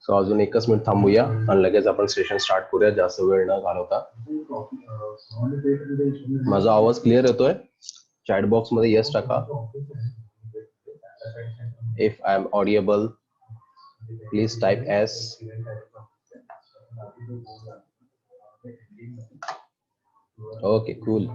So अजून एकच minute थांबूया आणि लगेच आपण सेशन स्टार्ट करूया, जास्त वेळ न घालवता. माझा आवाज क्लिअर येतोय? चॅट बॉक्स मध्ये येस टाका. If I am audible please type yes. Okay, cool.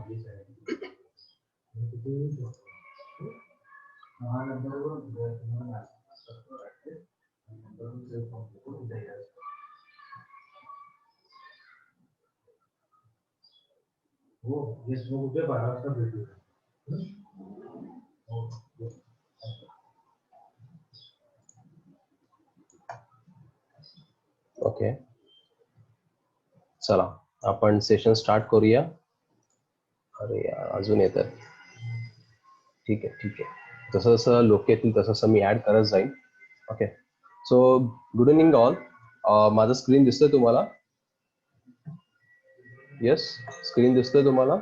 Okay, चला आपण सेशन स्टार्ट करूया. अरे यार, अजून येत आहे. ठीक आहे ठीक आहे, जसं जसं लोक येतील तसं तसं मी ऍड करत जाईन. Okay, so good evening all. माझं स्क्रीन दिसतोय तुम्हाला? येस, स्क्रीन दिसतोय तुम्हाला?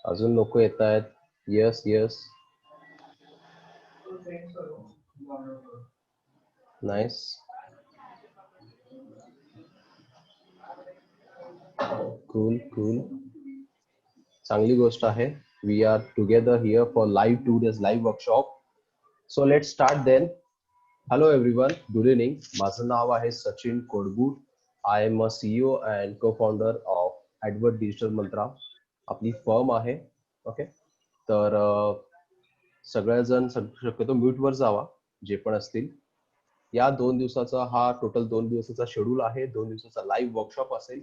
अजून लोक येत आहेत? Yes yes, nice. Cool cool, चांगली गोष्ट आहे. We are together here for live 2 days live workshop. So let start then. Hello everyone, good evening. माझं नाव आहे Sachin Kodgu. I am a CEO and co founder of Adword Digital Mantra. आपली firm आहे. Okay, तर सगळेजण शक्यतो म्यूटवर जावा जे पण असतील. या 2 दिवसाचा हा टोटल 2 दिवसाचा शेड्यूल आहे. 2 दिवसाचा लाईव्ह वर्कशॉप असेल.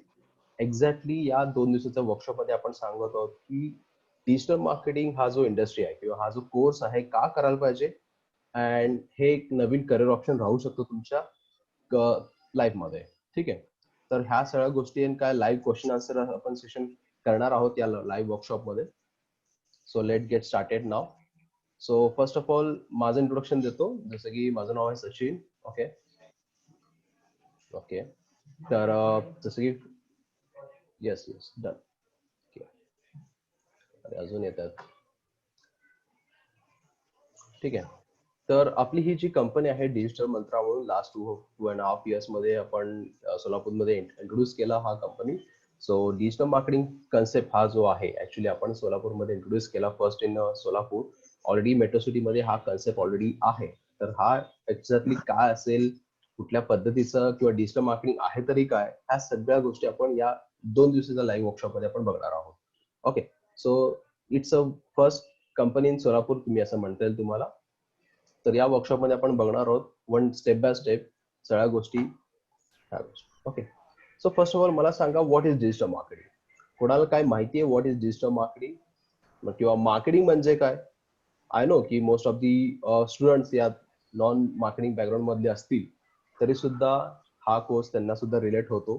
एक्झॅक्टली या 2 दिवसाच्या वर्कशॉप मध्ये आपण सांगत आहोत की डिजिटल मार्केटिंग हा जो इंडस्ट्री आहे किंवा हा जो कोर्स आहे का करायला पाहिजे, अँड हे एक नवीन करिअर ऑप्शन राहू शकतो तुमच्या लाईफमध्ये. ठीक आहे, तर ह्या सगळ्या गोष्टी काय लाईव्ह क्वेश्चन आन्सर आपण सेशन करणार आहोत या लाईव्ह वर्कशॉप मध्ये. So let get started now. So first of all माझं इंट्रोडक्शन देतो. जसं की माझं नाव आहे सचिन. ओके ओके, तर जसं की येस येस डन. अरे अजून येतात. ठीक आहे, तर आपली ही जी कंपनी आहे डिजिटल मंत्रा म्हणून लास्ट 2.5 years मध्ये आपण सोलापूरमध्ये इंट्रोड्यूस केला हा company. So digital marketing concept हा जो आहे ऍक्च्युली आपण सोलापूरमध्ये इंट्रोड्यूस केला first in Solapur. Already metro सिटीमध्ये हा कन्सेप्ट ऑलरेडी आहे. तर हा एक्झॅक्टली काय असेल, कुठल्या पद्धतीचं किंवा डिजिटल मार्केटिंग आहे तरी काय, ह्या सगळ्या गोष्टी आपण या 2 दिवसाच्या लाईव्ह वर्कशॉप मध्ये आपण बघणार आहोत. Okay, so it's a first company in Solapur तुम्ही असं म्हणता येईल तुम्हाला. तर या वर्कशॉप मध्ये आपण बघणार आहोत वन स्टेप बाय स्टेप सगळ्या गोष्टी. Okay, so first of all मला सांगा व्हॉट इज डिजिटल मार्केटिंग. कोणाला काय माहिती आहे व्हॉट इज डिजिटल मार्केटिंग किंवा मार्केटिंग म्हणजे काय? आय नो की मोस्ट ऑफ दी स्टुडंट्स या नॉन मार्केटिंग बॅकग्राऊंड मधले असतील तरी सुद्धा हा कोर्स त्यांना सुद्धा रिलेट होतो.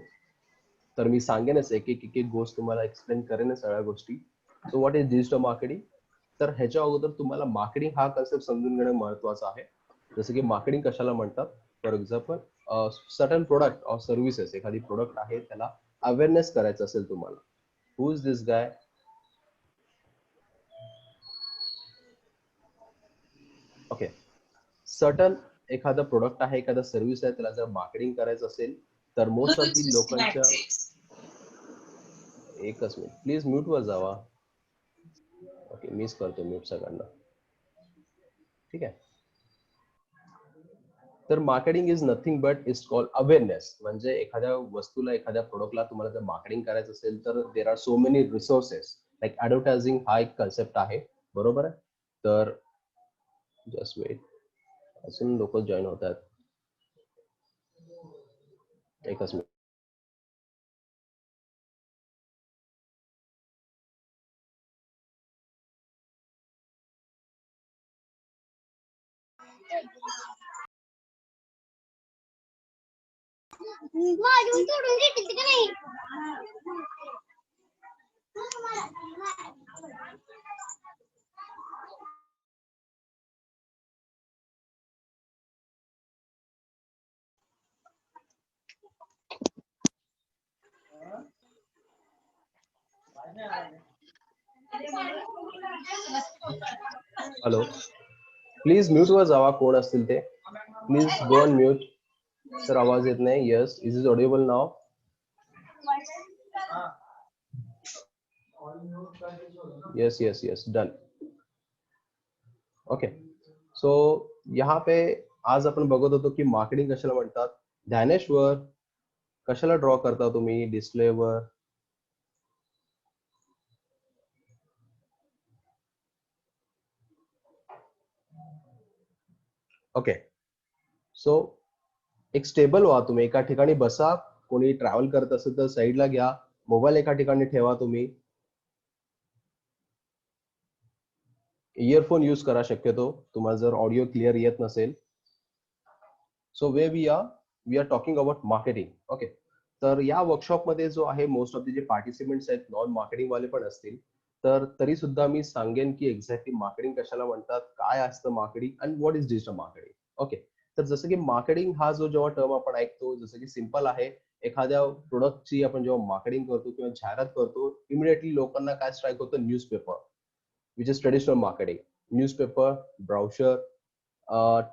तर मी सांगेनच एक एक गोष्ट तुम्हाला एक्सप्लेन करेनच सगळ्या गोष्टी. So what is digital marketing? तर ह्याच्या अगोदर तुम्हाला मार्केटिंग हा कन्सेप्ट समजून घेणं महत्वाचं आहे. जसं की मार्केटिंग कशाला म्हणतात, for example certain product or services, एखादी प्रोडक्ट आहे त्याला अवेअरनेस करायचं असेल तुम्हाला. Who is this guy? Okay, certain एखादा प्रोडक्ट आहे, एखादा सर्व्हिस आहे, त्याला जर मार्केटिंग करायचं असेल तर मोस्ट ऑफ दी लोकांच्या, एकच मिनिट प्लीज म्यूट वर जावा. ओके, मिस करतो म्यूट सगळ्यांना. ठीक आहे, तर marketing is nothing but is called awareness. म्हणजे एखाद्या वस्तूला, एखाद्या प्रोडक्टला तुम्हाला जर मार्केटिंग करायचं असेल तर there are so many resources. Like advertising हा एक कन्सेप्ट आहे, बरोबर आहे? तर जस्ट वेट, अजून लोक जॉईन होत आहेत. एकच मिनिट. माझ्या सोडून देतील का नाही? हॅलो, प्लीज म्यूट वर जावा कोण असतील ते. Please go on mute. Sir आवाज येत नाही. Yes, is is Audible now. Yes yes yes, done. Okay, so यहाँ पे आज आपण बघत होतो की मार्केटिंग कशाला म्हणतात. ध्यानेश्वर, कशाला ड्रॉ करता तुम्ही डिस्प्लेवर? ओके, सो एक स्टेबल व्हा तुम्ही, एका ठिकाणी बसा. कोणी ट्रॅव्हल करत असेल तर साईडला घ्या, मोबाईल एका ठिकाणी ठेवा. तुम्ही इयरफोन यूज करा शक्यतो, तुम्हाला जर ऑडिओ क्लिअर येत नसेल. So we are talking about marketing. Okay, तर या वर्कशॉप मध्ये जो आहे मोस्ट ऑफ द जे पार्टिसिपेंट्स आहेत नॉन मार्केटिंग वाले पण असतील, तर तरी सुद्धा मी सांगेन की एक्झॅक्टली मार्केटिंग कशाला म्हणतात, काय असतं मार्केटिंग आणि what is digital marketing. Okay, तर जसं की मार्केटिंग हा जो जेव्हा टर्म आपण ऐकतो, जसं की सिंपल आहे, एखाद्या प्रोडक्टची आपण जेव्हा मार्केटिंग करतो किंवा जाहिरात करतो, इमिडिएटली लोकांना काय स्ट्राईक होतं, newspaper, which is traditional marketing. Newspaper, brochure,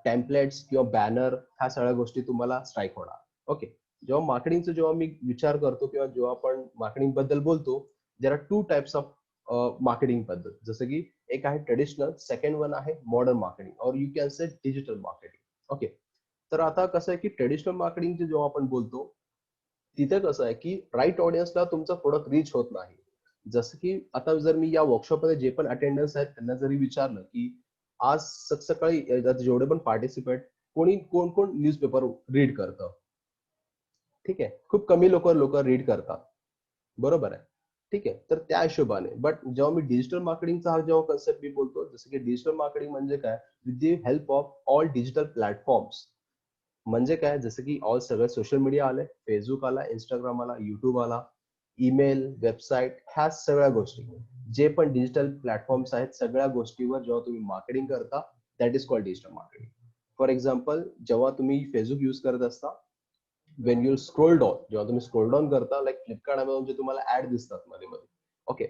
templates किंवा बॅनर, ह्या सगळ्या गोष्टी तुम्हाला स्ट्राईक होणार. ओके, जेव्हा मार्केटिंगचा जेव्हा मी विचार करतो किंवा जेव्हा आपण मार्केटिंग बद्दल बोलतो, there are two types of marketing पद्धत. जसं की एक आहे ट्रेडिशनल, सेकंड वन आहे मॉडर्न मार्केटिंग, और you can say digital marketing. Okay, तर आता कसं आहे की ट्रेडिशनल मार्केटिंगचे जेव्हा आपण बोलतो, तिथे कसं आहे की राईट ऑडियन्सला तुमचा प्रोडक्ट रीच होत नाही. जसं की आता जर मी या वर्कशॉपमध्ये जे पण अटेंडन्स आहेत त्यांना जरी विचारलं की आज सकाळी जेवढे पण पार्टिसिपेंट, कोण कोण न्यूजपेपर रीड करतं, ठीक आहे, खूप कमी लोक रीड करतात, बरोबर आहे, ठीक आहे. तर त्या हिशोबाने, बट जेव्हा मी डिजिटल मार्केटिंगचा हा जेव्हा कन्सेप्ट मी बोलतो, जसं की डिजिटल मार्केटिंग म्हणजे काय, with the help of all digital platforms. म्हणजे काय, जसं की ऑल सगळे सोशल मीडिया आले, फेसबुक आला, इंस्टाग्राम आला, युट्यूब आला, ईमेल, वेबसाईट, ह्या सगळ्या गोष्टी, जे पण डिजिटल प्लॅटफॉर्म्स आहेत, सगळ्या गोष्टीवर जेव्हा तुम्ही मार्केटिंग करता, that is called digital marketing. For example, जेव्हा तुम्ही फेसबुक यूज करत असता, वेन यू स्क्रोल डाऊन, जेव्हा तुम्ही स्क्रोल डाऊन करता, लाईक फ्लिपकार्ट, अमेझॉन, जे तुम्हाला ऍड दिसतात मध्ये मध्ये, okay,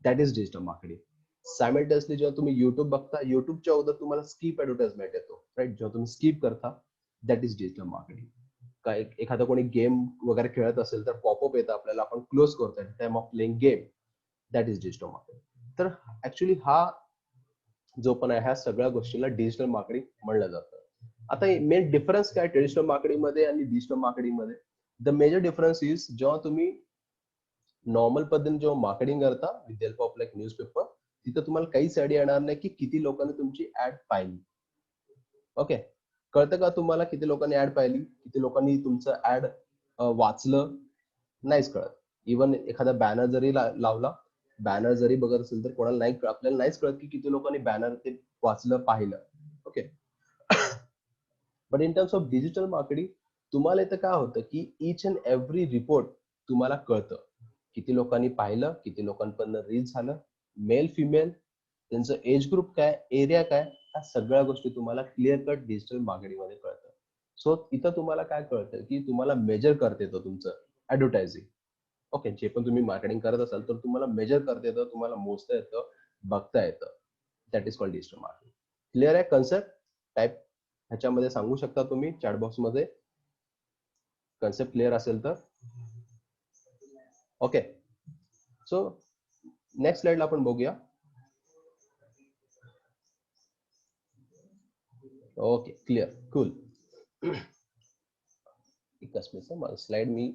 that is digital marketing. Simultaneously जेव्हा तुम्ही युट्यूब बघता, युट्यूबच्या अगोदर तुम्हाला स्किप ऍडव्हर्टाइजमेंट येतो, राईट, जेव्हा तुम्ही स्किप करता, दॅट इज डिजिटल मार्केटिंग. काय एखादा कोणी गेम वगैरे खेळत असेल तर पॉपअप येतं आपल्याला, आपण क्लोज करतो at time of playing game, that is digital marketing. तर ऍक्च्युली हा जो पण आहे, ह्या सगळ्या गोष्टीला डिजिटल मार्केटिंग म्हणलं जातं. आता मेन डिफरन्स काय ट्रेडिशनल मार्केटिंग मध्ये आणि डिजिटल मार्केटिंग मध्ये? द मेजर डिफरन्स इज, जेव्हा तुम्ही नॉर्मल पद्धतीने जेव्हा मार्केटिंग करता with help of like newspaper, तिथं तुम्हाला काहीच आयडिया येणार नाही की किती लोकांनी तुमची ऍड पाहिली. ओके, कळतं का तुम्हाला किती लोकांनी ऍड पाहिली, किती लोकांनी तुमचं ऍड वाचलं? नाहीच कळत. इव्हन एखादा बॅनर जरी लावला, बॅनर जरी बघत असेल तर कोणाला नाही, आपल्याला नाहीच कळत की किती लोकांनी बॅनर ते वाचलं, पाहिलं. Okay, but in terms of digital marketing, तुम्हाला इथं काय होतं की इच अँड एव्हरी रिपोर्ट तुम्हाला कळतं, किती लोकांनी पाहिलं, किती लोकांपर्यंत रीच झालं, मेल, फिमेल, त्यांचं एज ग्रुप काय, एरिया काय, ह्या सगळ्या गोष्टी तुम्हाला क्लिअर कट डिजिटल मार्केटिंग मध्ये कळतं. सो इथं तुम्हाला काय कळतं की तुम्हाला मेजर करता येतं तुमचं ऍडव्हर्टायझिंग. ओके, जे पण तुम्ही मार्केटिंग करत असाल तर तुम्हाला मेजर करता येतं, तुम्हाला मोजता येतं, बघता येतं. That is called digital marketing. Clear आहे कन्सेप्ट? टाईप ह्याच्यामध्ये सांगू शकता तुम्ही चॅट बॉक्स मध्ये, कन्सेप्ट क्लिअर असेल तर. ओके, सो नेक्स्ट स्लाइडला आपण बघूया. Okay, clear, cool. एकच मिनिट, माझं स्लाइड मी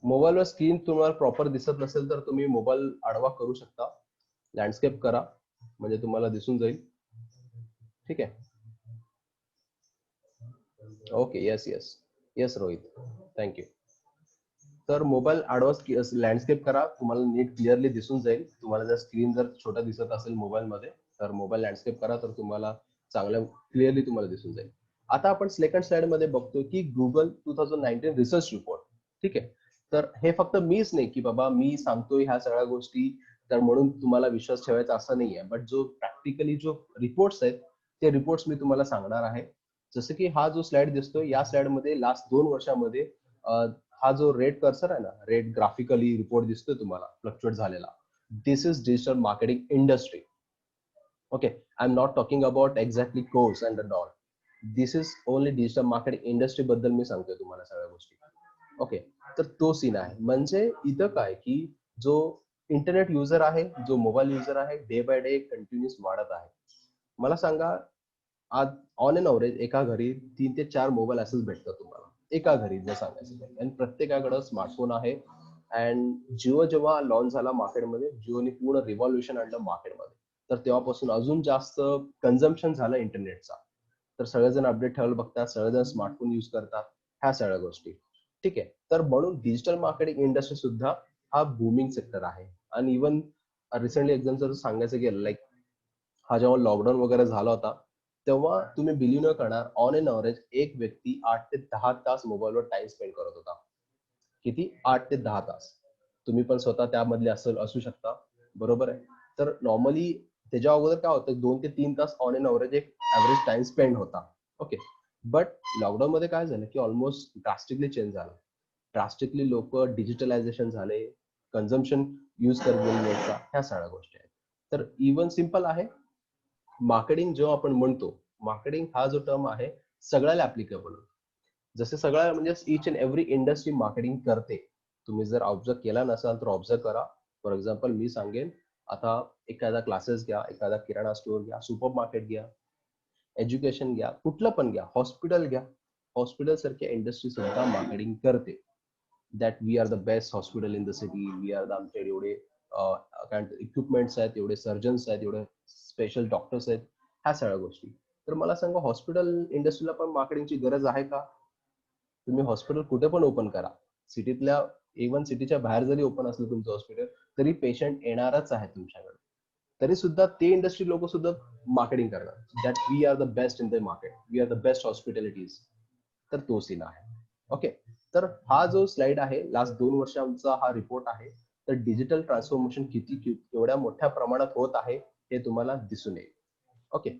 मोबाईलवर स्क्रीन तुम्हाला प्रॉपर दिसत नसेल तर तुम्ही मोबाईल आडवा करू शकता, लँडस्केप करा, म्हणजे तुम्हाला दिसून जाईल. ठीक आहे, okay, yes yes yes Rohit, thank you. तर मोबाईल आडवा लँडस्केप करा, तुम्हाला नीट क्लिअरली दिसून जाईल. तुम्हाला जर स्क्रीन जर छोटा दिसत असेल मोबाईल मध्ये, तर मोबाईल लँडस्केप करा, तर तुम्हाला चांगलं क्लिअरली तुम्हाला दिसून जाईल. आता आपण सेकंड स्लाइड मध्ये बघतो की गुगल 2019 रिसर्च रिपोर्ट. ठीक आहे, तर हे फक्त मीच नाही की बाबा मी सांगतोय ह्या सगळ्या गोष्टी तर म्हणून तुम्हाला विश्वास ठेवायचा असं नाहीये, बट जो प्रॅक्टिकली जो रिपोर्ट्स आहेत ते रिपोर्ट्स मी तुम्हाला सांगणार आहे. जसं की हा जो स्लाइड दिसतोय, या स्लाइड मध्ये लास्ट 2 वर्षामध्ये हा जो रेड कर्सर आहे ना, रेड ग्राफिकली रिपोर्ट दिसतोय तुम्हाला फ्लक्च्युएट झालेला, this is digital marketing industry. Okay, I am not talking about exactly course and the doll. This is only digital marketing industry बद्दल मी सांगतोय तुम्हाला सगळ्या गोष्टी. ओके, तर तो सीन आहे. म्हणजे इथं काय की जो इंटरनेट युजर आहे, जो मोबाईल युजर आहे, डे बाय डे कंटिन्युअस वाढत आहे. मला सांगा, आज ऑन एन अवरेज एका घरी 3 ते 4 मोबाईल असेच भेटतात तुम्हाला एका घरी जर सांगायचं तर. आणि प्रत्येकाकडे स्मार्टफोन आहे. अँड जिओ जेव्हा लॉन्च झाला मार्केटमध्ये, जिओने पूर्ण रिव्हॉल्युशन आणलं मार्केटमध्ये. तर तेव्हापासून अजून जास्त कन्झम्पशन झालं इंटरनेटचा. तर सगळेजण अपडेट ठेवायला बघतात, सगळेजण स्मार्टफोन यूज करतात, ह्या सगळ्या गोष्टी. ठीक आहे, तर म्हणून डिजिटल मार्केटिंग इंडस्ट्री सुद्धा हा बूमिंग सेक्टर आहे. आणि इव्हन रिसेंटली एक्झाम जर सांगायचं गेलं, लाईक हा जेव्हा लॉकडाऊन वगैरे झाला होता, तेव्हा तुम्ही बिलीव्ह न करणार, ऑन एन अवरेज एक व्यक्ती 8 ते 10 तास मोबाईलवर टाइम स्पेंड करत होता. किती? 8 ते 10 तास. तुम्ही पण स्वतः त्यामधले असू शकता, बरोबर आहे. तर नॉर्मली त्याच्या अगोदर काय होतं, 2 ते 3 तास ऑन एन अवरेज एक ऍव्हरेज टाइम स्पेंड होता. ओके, बट लॉकडाऊन मध्ये काय झालं की ऑलमोस्ट ड्रास्टिकली चेंज झालं. ड्रास्टिकली लोक डिजिटलायझेशन झाले, कन्झम्पशन यूज करत गेले नेटचा, ह्या सगळ्या गोष्टी आहेत. तर इव्हन सिम्पल आहे, मार्केटिंग जेव्हा आपण म्हणतो, मार्केटिंग हा जो टर्म आहे सगळ्याला ऍप्लिकेबल. जसे सगळ्या म्हणजे each and every industry marketing करते. तुम्ही जर ऑब्झर्व केला नसाल तर ऑब्झर्व करा. फॉर एक्झाम्पल मी सांगेन, आता एखादा क्लासेस घ्या, एखादा किराणा स्टोअर घ्या, सुपर मार्केट घ्या, एज्युकेशन घ्या, कुठलं पण घ्या, हॉस्पिटल घ्या. हॉस्पिटल सारख्या इंडस्ट्री सुद्धा मार्केटिंग करते. That we are the best hospital in the city, we are the आमच्याकडे एवढे इक्विपमेंट्स आहेत, एवढे सर्जन्स आहेत, एवढे स्पेशल डॉक्टर्स आहेत, ह्या सगळ्या गोष्टी. तर मला सांगा, हॉस्पिटल इंडस्ट्रीला पण मार्केटिंगची गरज आहे का? तुम्ही हॉस्पिटल कुठे पण ओपन करा, सिटीतल्या, इव्हन सिटीच्या बाहेर जरी ओपन असलं तुमचं हॉस्पिटल, तरी पेशंट येणारच आहे तुमच्याकडे. तरी सुद्धा ते इंडस्ट्री लोक सुद्धा मार्केटिंग करणार, that we are the best in the market, we are the best hospitalities. तर तो सीन आहे. ओके, तर हा जो स्लाइड आहे, लास्ट 2 वर्षांचा हा रिपोर्ट आहे. तर डिजिटल ट्रान्सफॉर्मेशन किती एवढ्या मोठ्या प्रमाणात होत आहे हे तुम्हाला दिसून येईल. ओके,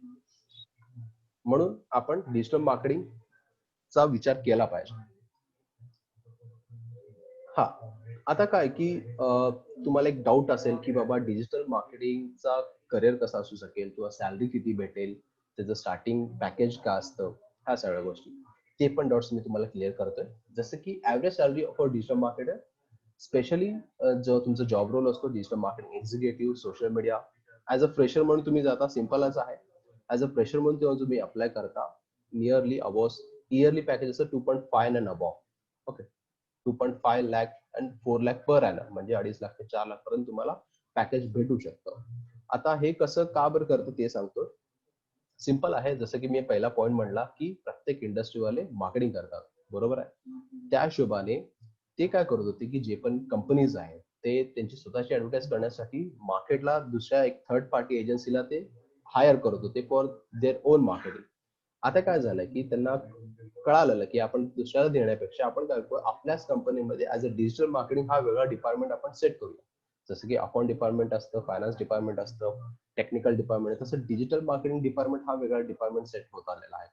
म्हणून आपण डिजिटल मार्केटिंगचा विचार केला पाहिजे. हा, आता काय की तुम्हाला एक डाऊट असेल की बाबा डिजिटल मार्केटिंगचा करिअर कसा असू शकेल, किंवा सॅलरी किती भेटेल, त्याचं स्टार्टिंग पॅकेज काय असतं, ह्या सगळ्या गोष्टी. ते पण डाऊट्स मी तुम्हाला क्लिअर करतोय. जसं की average salary for digital marketer, specially जो तुमचा जॉब रोल असतो digital marketing executive, social media, as a fresher म्हणून तुम्ही जाता, सिम्पलच आहे. ऍज अ फ्रेशर म्हणून तेव्हा तुम्ही अप्लाय करता, नियरली अबॉव इयरली पॅकेज असतं 2.5 अँड अबॉव. ओके, 2.5 lakh आणि 4 lakh पर ॲनम, म्हणजे 2.5 लाख ते 4 लाख पर्यंत तुम्हाला पॅकेज भेटू शकतं. आता हे कसं का बरं करतं ते सांगतो. सिंपल आहे, जसं की मी पहिला पॉईंट म्हणला की प्रत्येक इंडस्ट्रीवाले मार्केटिंग करतात, बरोबर आहे. त्या हिशोबाने ते काय करत होते की जे पण कंपनीज आहेत, ते त्यांची स्वतःची ऍडव्हर्टाईज करण्यासाठी मार्केटला दुसऱ्या एक थर्ड पार्टी एजन्सीला ते हायर करत होते फॉर देअर ओन मार्केटिंग. आता काय झालंय की त्यांना कळालेलं की आपण दुसऱ्याला देण्यापेक्षा आपण काय करू, आपल्याच कंपनीमध्ये ऍज अ डिजिटल मार्केटिंग हा वेगळा डिपार्टमेंट आपण सेट करूया. जसं की अकाउंट डिपार्टमेंट असतं, फायनान्स डिपार्टमेंट असतं, टेक्निकल डिपार्टमेंट, तसं डिजिटल मार्केटिंग डिपार्टमेंट हा वेगळा डिपार्टमेंट सेट होत आलेला आहे.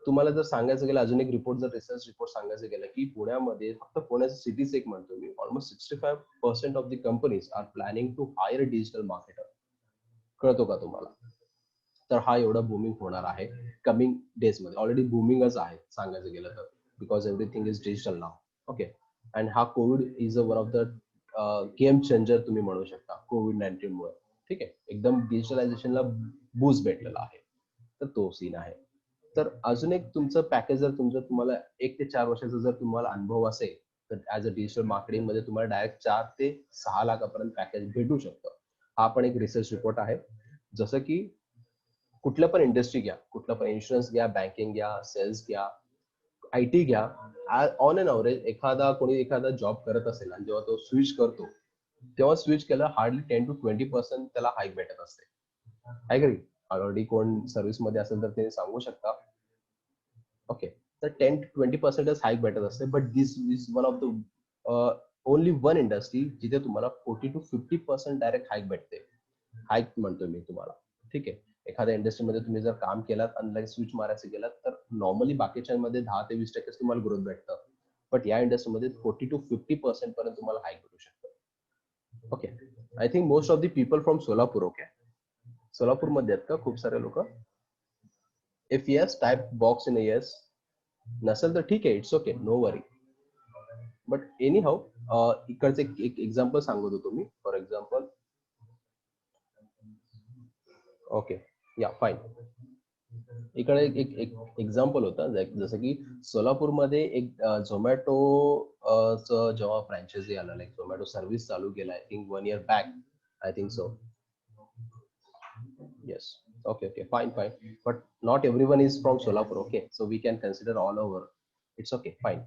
तुम्हाला जर सांगायचं गेलं, अजून एक रिपोर्ट, जर रिसर्च रिपोर्ट सांगायचं गेलं की पुण्यामध्ये, फक्त पुण्याचं सिटीच एक म्हणतो मी, almost 65% of the companies are planning to hire digital marketer. कळतो का तुम्हाला? तर हा एवढा बूमिंग होणार आहे कमिंग डेज मध्ये. ऑलरेडी बूमिंगच आहे सांगायचं गेलं तर, because everything is digital now. Okay, and हा covid is a one of the game changer तुम्ही म्हणू शकता, कोविड-19 मुळे. ठीक आहे, एकदम डिजिटलायझेशनला बूस्ट भेटलेला आहे. तर तो सीन आहे. तर अजून एक तुमचं पॅकेज, जर तुम्हाला 1 ते 4 वर्षाचा जर तुम्हाला अनुभव असेल, तर ऍज अ डिजिटल मार्केटिंग मध्ये तुम्हाला डायरेक्ट 4 ते 6 लाखापर्यंत पॅकेज भेटू शकतं. हा पण एक रिसर्च रिपोर्ट आहे. जसं की कुठलं पण इंडस्ट्री घ्या, कुठलं पण इन्शुरन्स घ्या, बँकिंग घ्या, सेल्स घ्या, आयटी घ्या, ऑन एन अवरेज एखादा जॉब करत असेल आणि जेव्हा तो स्विच करतो, तेव्हा स्विच केलं हार्डली 10 to 20% त्याला हाईक भेटत असते. आहे का नाही? ऑलरेडी कोण सर्व्हिस मध्ये असेल तर ते सांगू शकता. ओके, तर 10 to 20% हाईक भेटत असते. But this is one of the only one industry जिथे तुम्हाला 40 to 50% डायरेक्ट हाईक भेटते. हाईक म्हणतोय मी तुम्हाला. ठीक आहे, एखाद्या इंडस्ट्रीमध्ये तुम्ही जर काम केलात, अनलाईन स्विच मारायचं गेलात, तर नॉर्मली बाकीच्यांमध्ये 10 ते 20% तुम्हाला ग्रोथ भेटतं. बट या इंडस्ट्रीमध्ये 40 to 50% पर्यंत तुम्हाला हाईक भेटू शकतं. Okay, I think most of the people from Solapur. Okay, सोलापूरमध्ये आहेत का खूप सारे लोक? If yes, type box in yes. नसेल तर ठीक आहे, it's okay, no worry. But anyhow, इकडचे एक एक्झाम्पल सांगत होतो मी. For example, okay, yeah fine. इकडे एक एक्झाम्पल होता, जसं की सोलापूरमध्ये एक झोमॅटो जेव्हा फ्रँचायझी आला, लाईक झोमॅटो सर्व्हिस चालू केला, I think 1 year back, I think so. Yes, okay, fine. But not everyone is from Solapur, okay, so we can consider all over. It's okay, fine.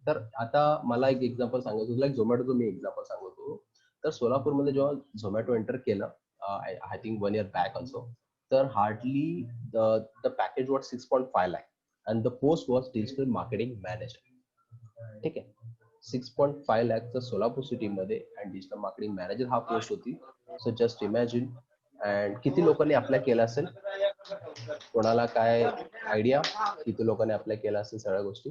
तर आता मला एक एक्झाम्पल सांगायचं, लाईक झोमॅटोचं मी example सांगतो. तर सोलापूरमध्ये जेव्हा झोमॅटो एंटर केलं, I think 1 year back also, तर hardly the package was 6.5 lakh and the post was digital marketing manager. ठीक आहे, 6.5 lakh सोलापूर सिटीमध्ये आणि डिजिटल मार्केटिंग मॅनेजर हा पोस्ट होती. So just imagine. अँड किती लोकांनी अप्लाय केला असेल? कोणाला काय आयडिया किती लोकांनी अप्लाय केला असेल सगळ्या गोष्टी?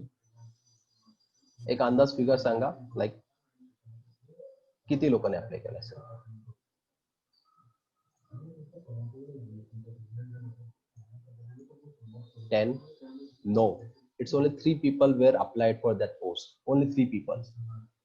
एक अंदाज फिगर सांगा, लाईक किती लोकांनी अप्लाय केला असेल? 10? No, it's only 3 people were applied for that post. Only 3 people.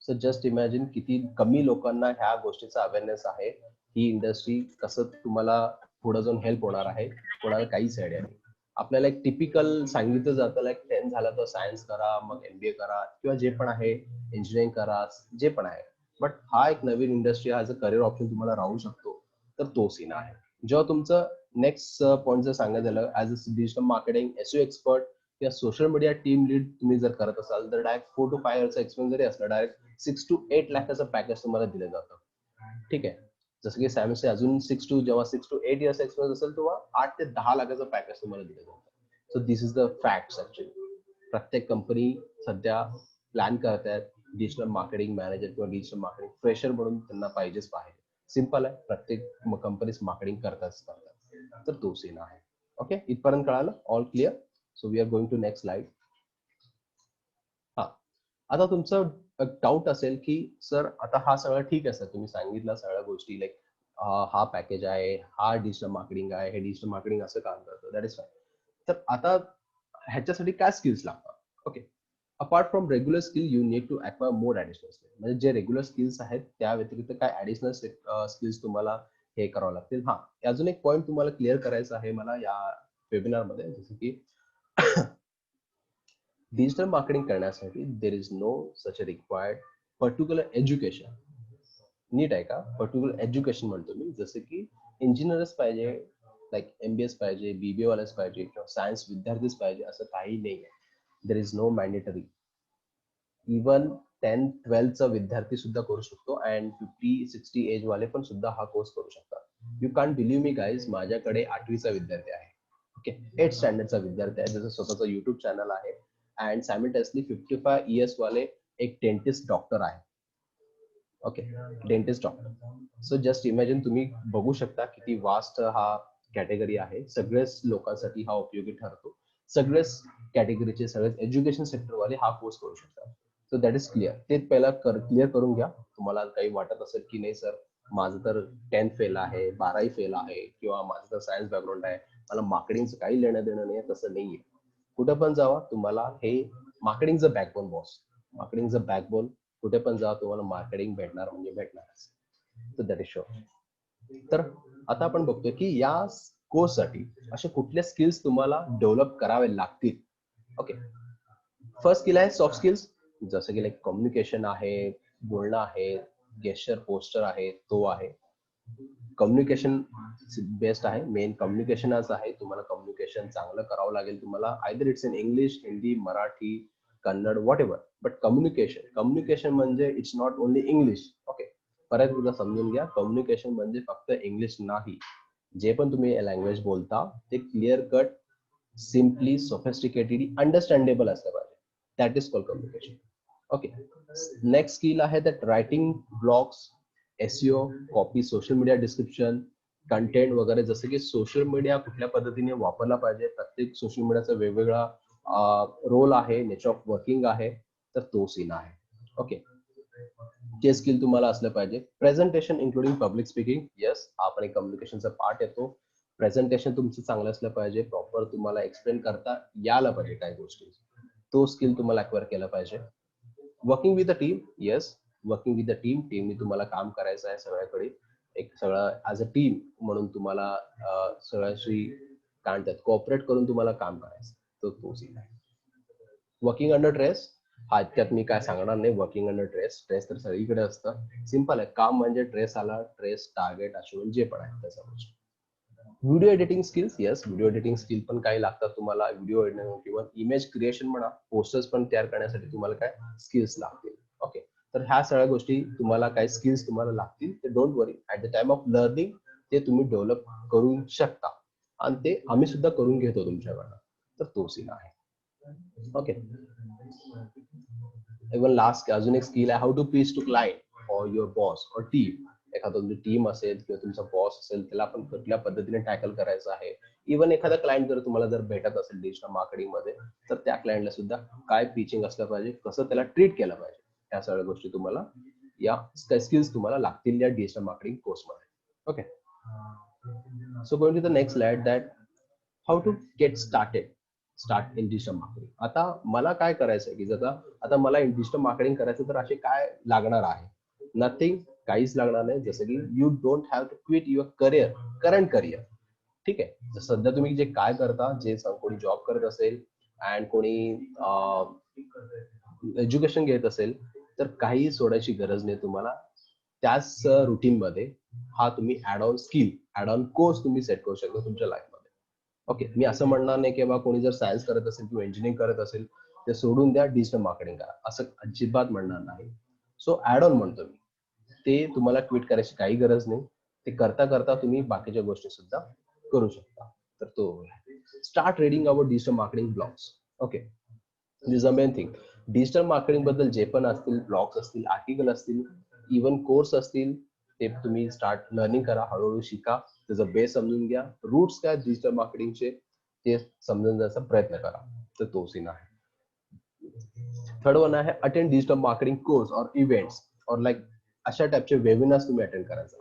So just imagine किती कमी लोकांना ह्या गोष्टीचा अवेअरनेस आहे. ही इंडस्ट्री कसं तुम्हाला पुढे जाऊन हेल्प होणार आहे, कोणाला काहीच आयडिया नाही. आपल्याला एक टिपिकल सांगितलं जातं, लाईक 10 झालं तर सायन्स करा, मग MBA करा, किंवा जे पण आहे इंजिनिअरिंग करा, जे पण आहे. बट हा एक नवीन इंडस्ट्री, हा जर करिअर ऑप्शन तुम्हाला राहू शकतो, तर तो सीन आहे. जेव्हा तुमचं नेक्स्ट पॉईंट जर सांगण्यात आलं, as a digital marketing SEO expert किंवा सोशल मीडिया टीम लीड तुम्ही जर करत असाल, तर डायरेक्ट 4 to 5 years एक्सपिरियन्स जरी असला, डायरेक्ट 6 to 8 लाखाचं पॅकेज तुम्हाला दिलं जातं. ठीक आहे, जसं की सॅमचे अजून 6 to 8 years एक्सपिरियन्स असेल, तेव्हा 8 ते 10 लाखाचं पॅकेज तुम्हाला दिलं जातं. So this is the facts actually. प्रत्येक कंपनी सध्या प्लॅन करतायत डिजिटल मार्केटिंग मॅनेजर किंवा डिजिटल मार्केटिंग फ्रेशर म्हणून त्यांना पाहिजेच पाहिजे. सिंपल आहे, प्रत्येक कंपनीज मार्केटिंग करतात. तर तो सीन आहे. ओके, इथपर्यंत कळालं? All clear? So we are going to next slide. हा, आता तुमचं डाऊट असेल की सर आता हा सगळं ठीक आहे, सर तुम्ही सांगितलं सगळ्या गोष्टी, लाईक हा पॅकेज आहे, हा डिजिटल मार्केटिंग आहे, हे डिजिटल मार्केटिंग असं काम करतं, दॅट इज फाईन. तर आता ह्याच्यासाठी काय स्किल्स लागतात? Okay, apart from regular skill you need to acquire more additional skill. म्हणजे जे रेग्युलर स्किल्स आहेत त्या व्यतिरिक्त काय ऍडिशनल स्किल्स तुम्हाला हे करावं लागतील. हा, अजून एक पॉईंट तुम्हाला क्लिअर करायचा आहे मला या वेबिनार मध्ये, जसं की डिजिटल मार्केटिंग करण्यासाठी there is no such a required particular education. नीट आहे का? पर्टिक्युलर एज्युकेशन म्हणतो मी, जसं की इंजिनियरच पाहिजे, लाईक MBA पाहिजे, BBA वालाच पाहिजे, किंवा सायन्स विद्यार्थीच पाहिजे, असं काही नाही आहे. There is no mandatory. Even 10th-12th विद्यार्थी सुद्धा करू शकतो, अँड 50-60 एज वाले पण सुद्धा हा कोर्स करू शकतात. You can believe me guys, माझ्याकडे 8वीचा विद्यार्थी आहे, ओके, 8th स्टँडर्डचा विद्यार्थी आहे, ज्याचं स्वतःचं युट्यूब चॅनल आहे, अँड सायमल्टेनियसली 55 years वाले एक डेंटिस्ट डॉक्टर आहे. Okay, dentist doctor. So just imagine, तुम्ही बघू शकता किती वास्ट हा कॅटेगरी आहे. सगळेच लोकांसाठी हा उपयोगी ठरतो. सगळेच कॅटेगरीचे, सगळेच एज्युकेशन सेक्टरवाले हा कोर्स करू शकतात. So that is clear. ते पहिला क्लिअर करून घ्या. तुम्हाला काही वाटत असेल की नाही सर, माझं तर 10th फेल आहे, 12वी फेल आहे, किंवा माझं तर सायन्स बॅकग्राऊंड आहे, मला मार्केटिंगचं काही लेणं देणं नाही, तसं नाहीये. कुठं पण जावा, तुम्हाला हे मार्केटिंगचं बॅकबोन बॉस, मार्केटिंगचं बॅकबोन. कुठे पण जा, तुम्हाला मार्केटिंग भेटणार म्हणजे भेटणारच. तर दॅट इज शुअर. तर आता आपण बघतोय की या कोर्ससाठी असे कुठले स्किल्स तुम्हाला डेव्हलप करावे लागतील. ओके, फर्स्ट स्किल आहे सॉफ्ट स्किल्स, जसं की लाईक कम्युनिकेशन आहे, बोलणं आहे, गेस्चर पोस्टर आहे, तो आहे. कम्युनिकेशन बेस्ट आहे, मेन कम्युनिकेशनच आहे. तुम्हाला कम्युनिकेशन चांगलं करावं लागेल. तुम्हाला either it's in English, Hindi, Marathi, Kannada, whatever, but communication म्हणजे it's not only English. Okay, परत एकदा समजून घ्या, कम्युनिकेशन म्हणजे फक्त इंग्लिश नाही. जे पण तुम्ही लँग्वेज बोलता ते clear cut, simply, sophisticated, understandable असलं पाहिजे. That is called communication. Okay, next skill आहे that writing blogs, SEO, copy, social media description, content वगैरे. जसं की सोशल मीडिया कुठल्या पद्धतीने वापरला पाहिजे, प्रत्येक सोशल मीडियाचा वेगवेगळा रोल आहे, नेचर ऑफ वर्किंग आहे. तर तो सीन आहे. ओके, जे स्किल तुम्हाला असलं पाहिजे. Presentation including public speaking, yes, हा पण एक कम्युनिकेशनचा पार्ट येतो. प्रेझेंटेशन तुमचं चांगलं असलं पाहिजे, प्रॉपर तुम्हाला एक्सप्लेन करता यायला पाहिजे काही गोष्टी, तो स्किल तुम्हाला अक्वायर केला पाहिजे. Working with a team, yes, working with a team, टीमनी तुम्हाला काम करायचं आहे सगळ्याकडे, एक सगळं ॲज अ टीम म्हणून तुम्हाला सगळ्याशी काय म्हणतात कोऑपरेट करून तुम्हाला काम करायचं, तर तो सीन आहे. वर्किंग अंडर स्ट्रेस, हा इतक्यात मी काय सांगणार नाही. वर्किंग अंडर स्ट्रेस, स्ट्रेस तर सगळीकडे असतं. सिंपल आहे, काम म्हणजे स्ट्रेस आला, स्ट्रेस, टार्गेट, अचीवमेंट जे पण आहे त्याचा गोष्ट. Video editing skills, yes, video editing skill पण काही लागतात तुम्हाला. व्हिडिओ किंवा इमेज क्रिएशन म्हणा, पोस्टर्स पण तयार करण्यासाठी तुम्हाला काय स्किल्स लागतील. ओके, तर ह्या सगळ्या गोष्टी तुम्हाला काय स्किल्स तुम्हाला लागतील, ते don't worry, at the time of learning ते तुम्ही डेव्हलप करू शकता आणि ते आम्ही सुद्धा करून घेतो तुमच्याकडनं, तर तो सीन आहे. ओके, इवन लास्ट अजून एक स्किल आहे, how to pitch to client और युअर बॉस और टीम. एखादा तुमची टीम असेल किंवा तुमचा बॉस असेल, त्याला आपण कुठल्या पद्धतीने टॅकल करायचं आहे. इवन एखादा क्लायंट जर तुम्हाला जर भेटत असेल डिजिटल मार्केटिंग मध्ये, तर त्या क्लायंटला सुद्धा काय पिचिंग असलं पाहिजे, कसं त्याला ट्रीट केलं पाहिजे, ह्या सगळ्या गोष्टी तुम्हाला या स्किल्स तुम्हाला लागतील या डिजिटल मार्केटिंग कोर्समध्ये. Okay, so going to the next slide, that how to get start in digital marketing. आता मला काय करायचं आहे की जर आता मला डिजिटल मार्केटिंग करायचं, तर असे काय लागणार आहे? नथिंग, काहीच लागणार नाही. जसं की you don't have to quit your career, current career. ठीक आहे, तर सध्या तुम्ही जे काय करता, जे कोणी जॉब करत असेल अँड कोणी एज्युकेशन घेत असेल, तर काही सोडायची गरज नाही तुम्हाला. त्याच रुटीन मध्ये हा तुम्ही add on skill, add on course तुम्ही सेट करू शकता तुमच्या लाईफमध्ये. ओके, मी असं म्हणणार नाही की बा कोणी जर सायन्स करत असेल किंवा इंजिनिअरिंग करत असेल, ते सोडून द्या, डिजिटल मार्केटिंग करा, असं अजिबात म्हणणार नाही. सो ऍड ऑन म्हणतो मी, ते तुम्हाला क्विट करायची काही गरज नाही. ते करता करता तुम्ही बाकीच्या गोष्टी सुद्धा करू शकता. तर तो start reading our digital marketing blogs. Okay, this a main thing. Digital marketing बद्दल जे पण असतील, ब्लॉग्स असतील, आर्टिकल असतील, इवन कोर्स असतील, ते तुम्ही स्टार्ट लर्निंग करा, हळूहळू शिका, त्याचा बेस समजून घ्या, रूट्स काय डिजिटल मार्केटिंगचे ते समजून जायचा प्रयत्न करा. तर तो सीन आहे. थर्ड वन आहे अटेंड डिजिटल मार्केटिंग कोर्स और इव्हेंट्स और लाईक अशा टाईपचे वेबिनार्स तुम्ही अटेंड करायचं.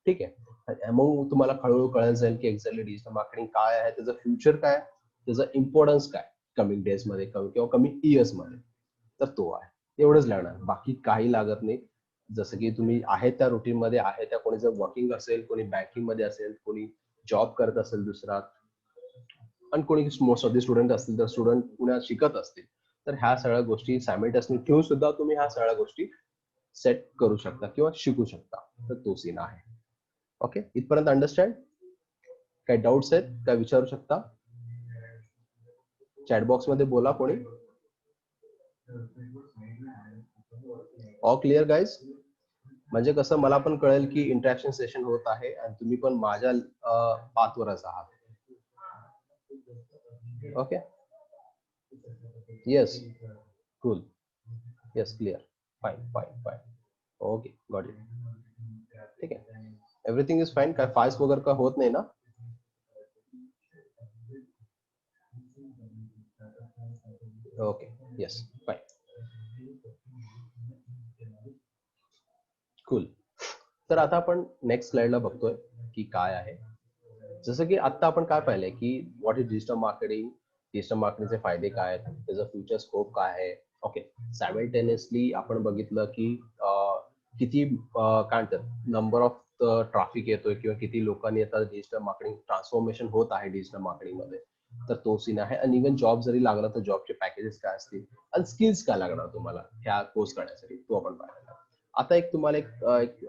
ठीक आहे, मग तुम्हाला हळूहळू कळत जाईल की एक्झॅक्टली डिजिटल मार्केटिंग काय आहे, त्याचं फ्युचर काय, त्याचा इम्पॉर्टन्स काय कमिंग डेज मध्ये किंवा कमिंग इयर्स मध्ये. तर तो आहे, एवढंच लागणार, बाकी काही लागत नाही. जसं की तुम्ही आहे त्या रुटीन मध्ये आहे त्या, कोणी जर वर्किंग असेल, कोणी बँकिंग मध्ये असेल, कोणी जॉब करत असेल दुसरा, आणि कोणी मोस्ट ऑफ द स्टुडंट असतील, तर स्टुडंट पुण्यात शिकत असतील, तर ह्या सगळ्या गोष्टी सायमल्टेनियसली ठेवून सुद्धा तुम्ही ह्या सगळ्या गोष्टी सेट करू शकता किंवा शिकू शकता. तर तो सीन आहे. ओके, इथपर्यंत अंडरस्टँड? काही डाऊट्स आहेत, काय विचारू शकता? चॅट बॉक्स मध्ये बोला कोणी. All clear guys? म्हणजे कसं मला पण कळेल की इंटरॅक्शन सेशन होत आहे आणि तुम्ही पण माझ्या पाथवरच आहात. Okay, yes, cool, yes, clear, fine fine fine. Okay, got it. ठीक आहे, एव्हरीथिंग इज फाईन. काय फास्ट वगैरे का होत नाही ना? Okay, yes, fine, cool. तर आता आपण नेक्स्ट स्लाइडला बघतोय की काय आहे. जसं की आता आपण काय पाहिलंय की what is digital marketing, digital मार्केटिंगचे फायदे काय आहेत, त्याचा फ्युचर स्कोप काय आहे. ओके, सायमल्टेनियसली आपण बघितलं की किती काय म्हणतात नंबर ऑफ ट्रॅफिक येतोय किंवा किती लोकांनी आता डिजिटल मार्केटिंग ट्रान्सफॉर्मेशन होत आहे डिजिटल मार्केटिंग मध्ये. तर तो सीन आहे. आणि इव्हन जॉब जरी लागला तर जॉबचे पॅकेजेस काय असतील आणि स्किल्स काय लागणार तुम्हाला ह्या कोर्स करण्यासाठी, तो आपण पाहिला. आता एक तुम्हाला एक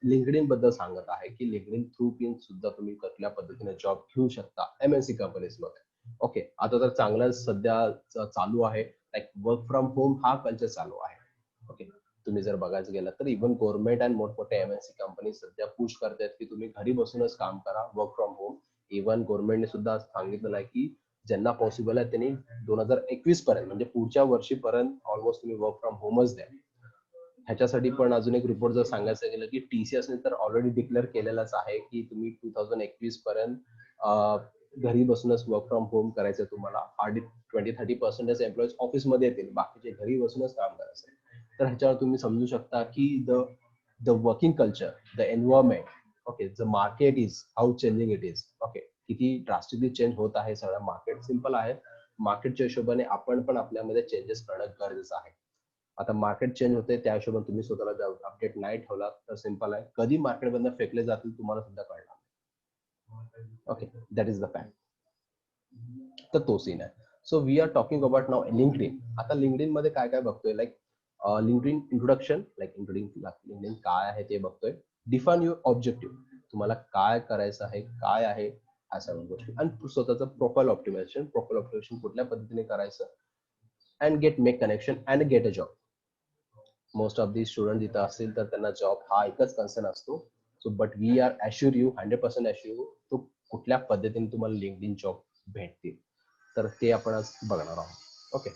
लिंक्डइन बद्दल सांगत आहे की लिंक्डइन थ्रू पिन सुद्धा तुम्ही कुठल्या पद्धतीने जॉब घेऊ शकता एमएनसी कंपनीज मध्ये. ओके, आता तर चांगलं सध्या चालू आहे, लाईक वर्क फ्रॉम होम हा कल्चर चालू आहे. ओके, तुम्ही जर बघायचं गेलं तर इव्हन गव्हर्नमेंट आणि मोठमोठ्या एमएनसी कंपनी सध्या पुश करतात की तुम्ही घरी बसूनच काम करा, वर्क फ्रॉम होम. इव्हन गव्हर्नमेंटने सुद्धा सांगितलेलं आहे की ज्यांना पॉसिबल आहे त्यांनी 2021 पर्यंत म्हणजे पुढच्या वर्षीपर्यंत ऑलमोस्ट तुम्ही वर्क फ्रॉम होमच द्या. ह्याच्यासाठी पण अजून एक रिपोर्ट जर सांगायचं गेलं की TCS ने तर ऑलरेडी डिक्लेअर केलेलाच आहे की तुम्ही 2021 पर्यंत घरी बसूनच वर्क फ्रॉम होम करायचं तुम्हाला, हार्डली 20-30% एम्प्लॉईज ऑफिसमध्ये येतील, बाकीचे घरी बसूनच काम करायचं. तर ह्याच्यावर तुम्ही समजू शकता की the working culture, the environment, okay, the market is how changing it is. Okay, किती ड्रास्टिकली चेंज होत आहे सगळं मार्केट. सिम्पल आहे, मार्केटच्या हिशोबाने आपण पण आपल्यामध्ये चेंजेस करणं गरजेचं आहे. आता मार्केट चेंज होते, त्या हिशोबाने तुम्ही स्वतःला जर अपडेट नाही ठेवला तर सिम्पल आहे, कधी मार्केट बंद फेकले जातील तुम्हाला सुद्धा कळणार. Okay, that is the fact. तर तो सीन आहे. So we are talking about now LinkedIn. आता लिंक्डइन मध्ये काय काय बघतोय, like LinkedIn introduction, like LinkedIn काय आहे ते बघतोय. डिफाईन युअर ऑब्जेक्टिव्ह, तुम्हाला काय करायचं आहे, काय आहे ह्या सगळ्या गोष्टी. आणि स्वतःचं प्रोफाईल ऑप्टिमायझेशन कुठल्या पद्धतीने करायचं. And get make connection and get a job. Most of the student इथं असतील तर त्यांना जॉब हा एकच कन्सर्न असतो. So but we are assure you, 100% assure you, तो कुठल्या पद्धतीने तुम्हाला लिंक्डइन जॉब भेटतील. तर ते आपण आज बघणार आहोत. ओके,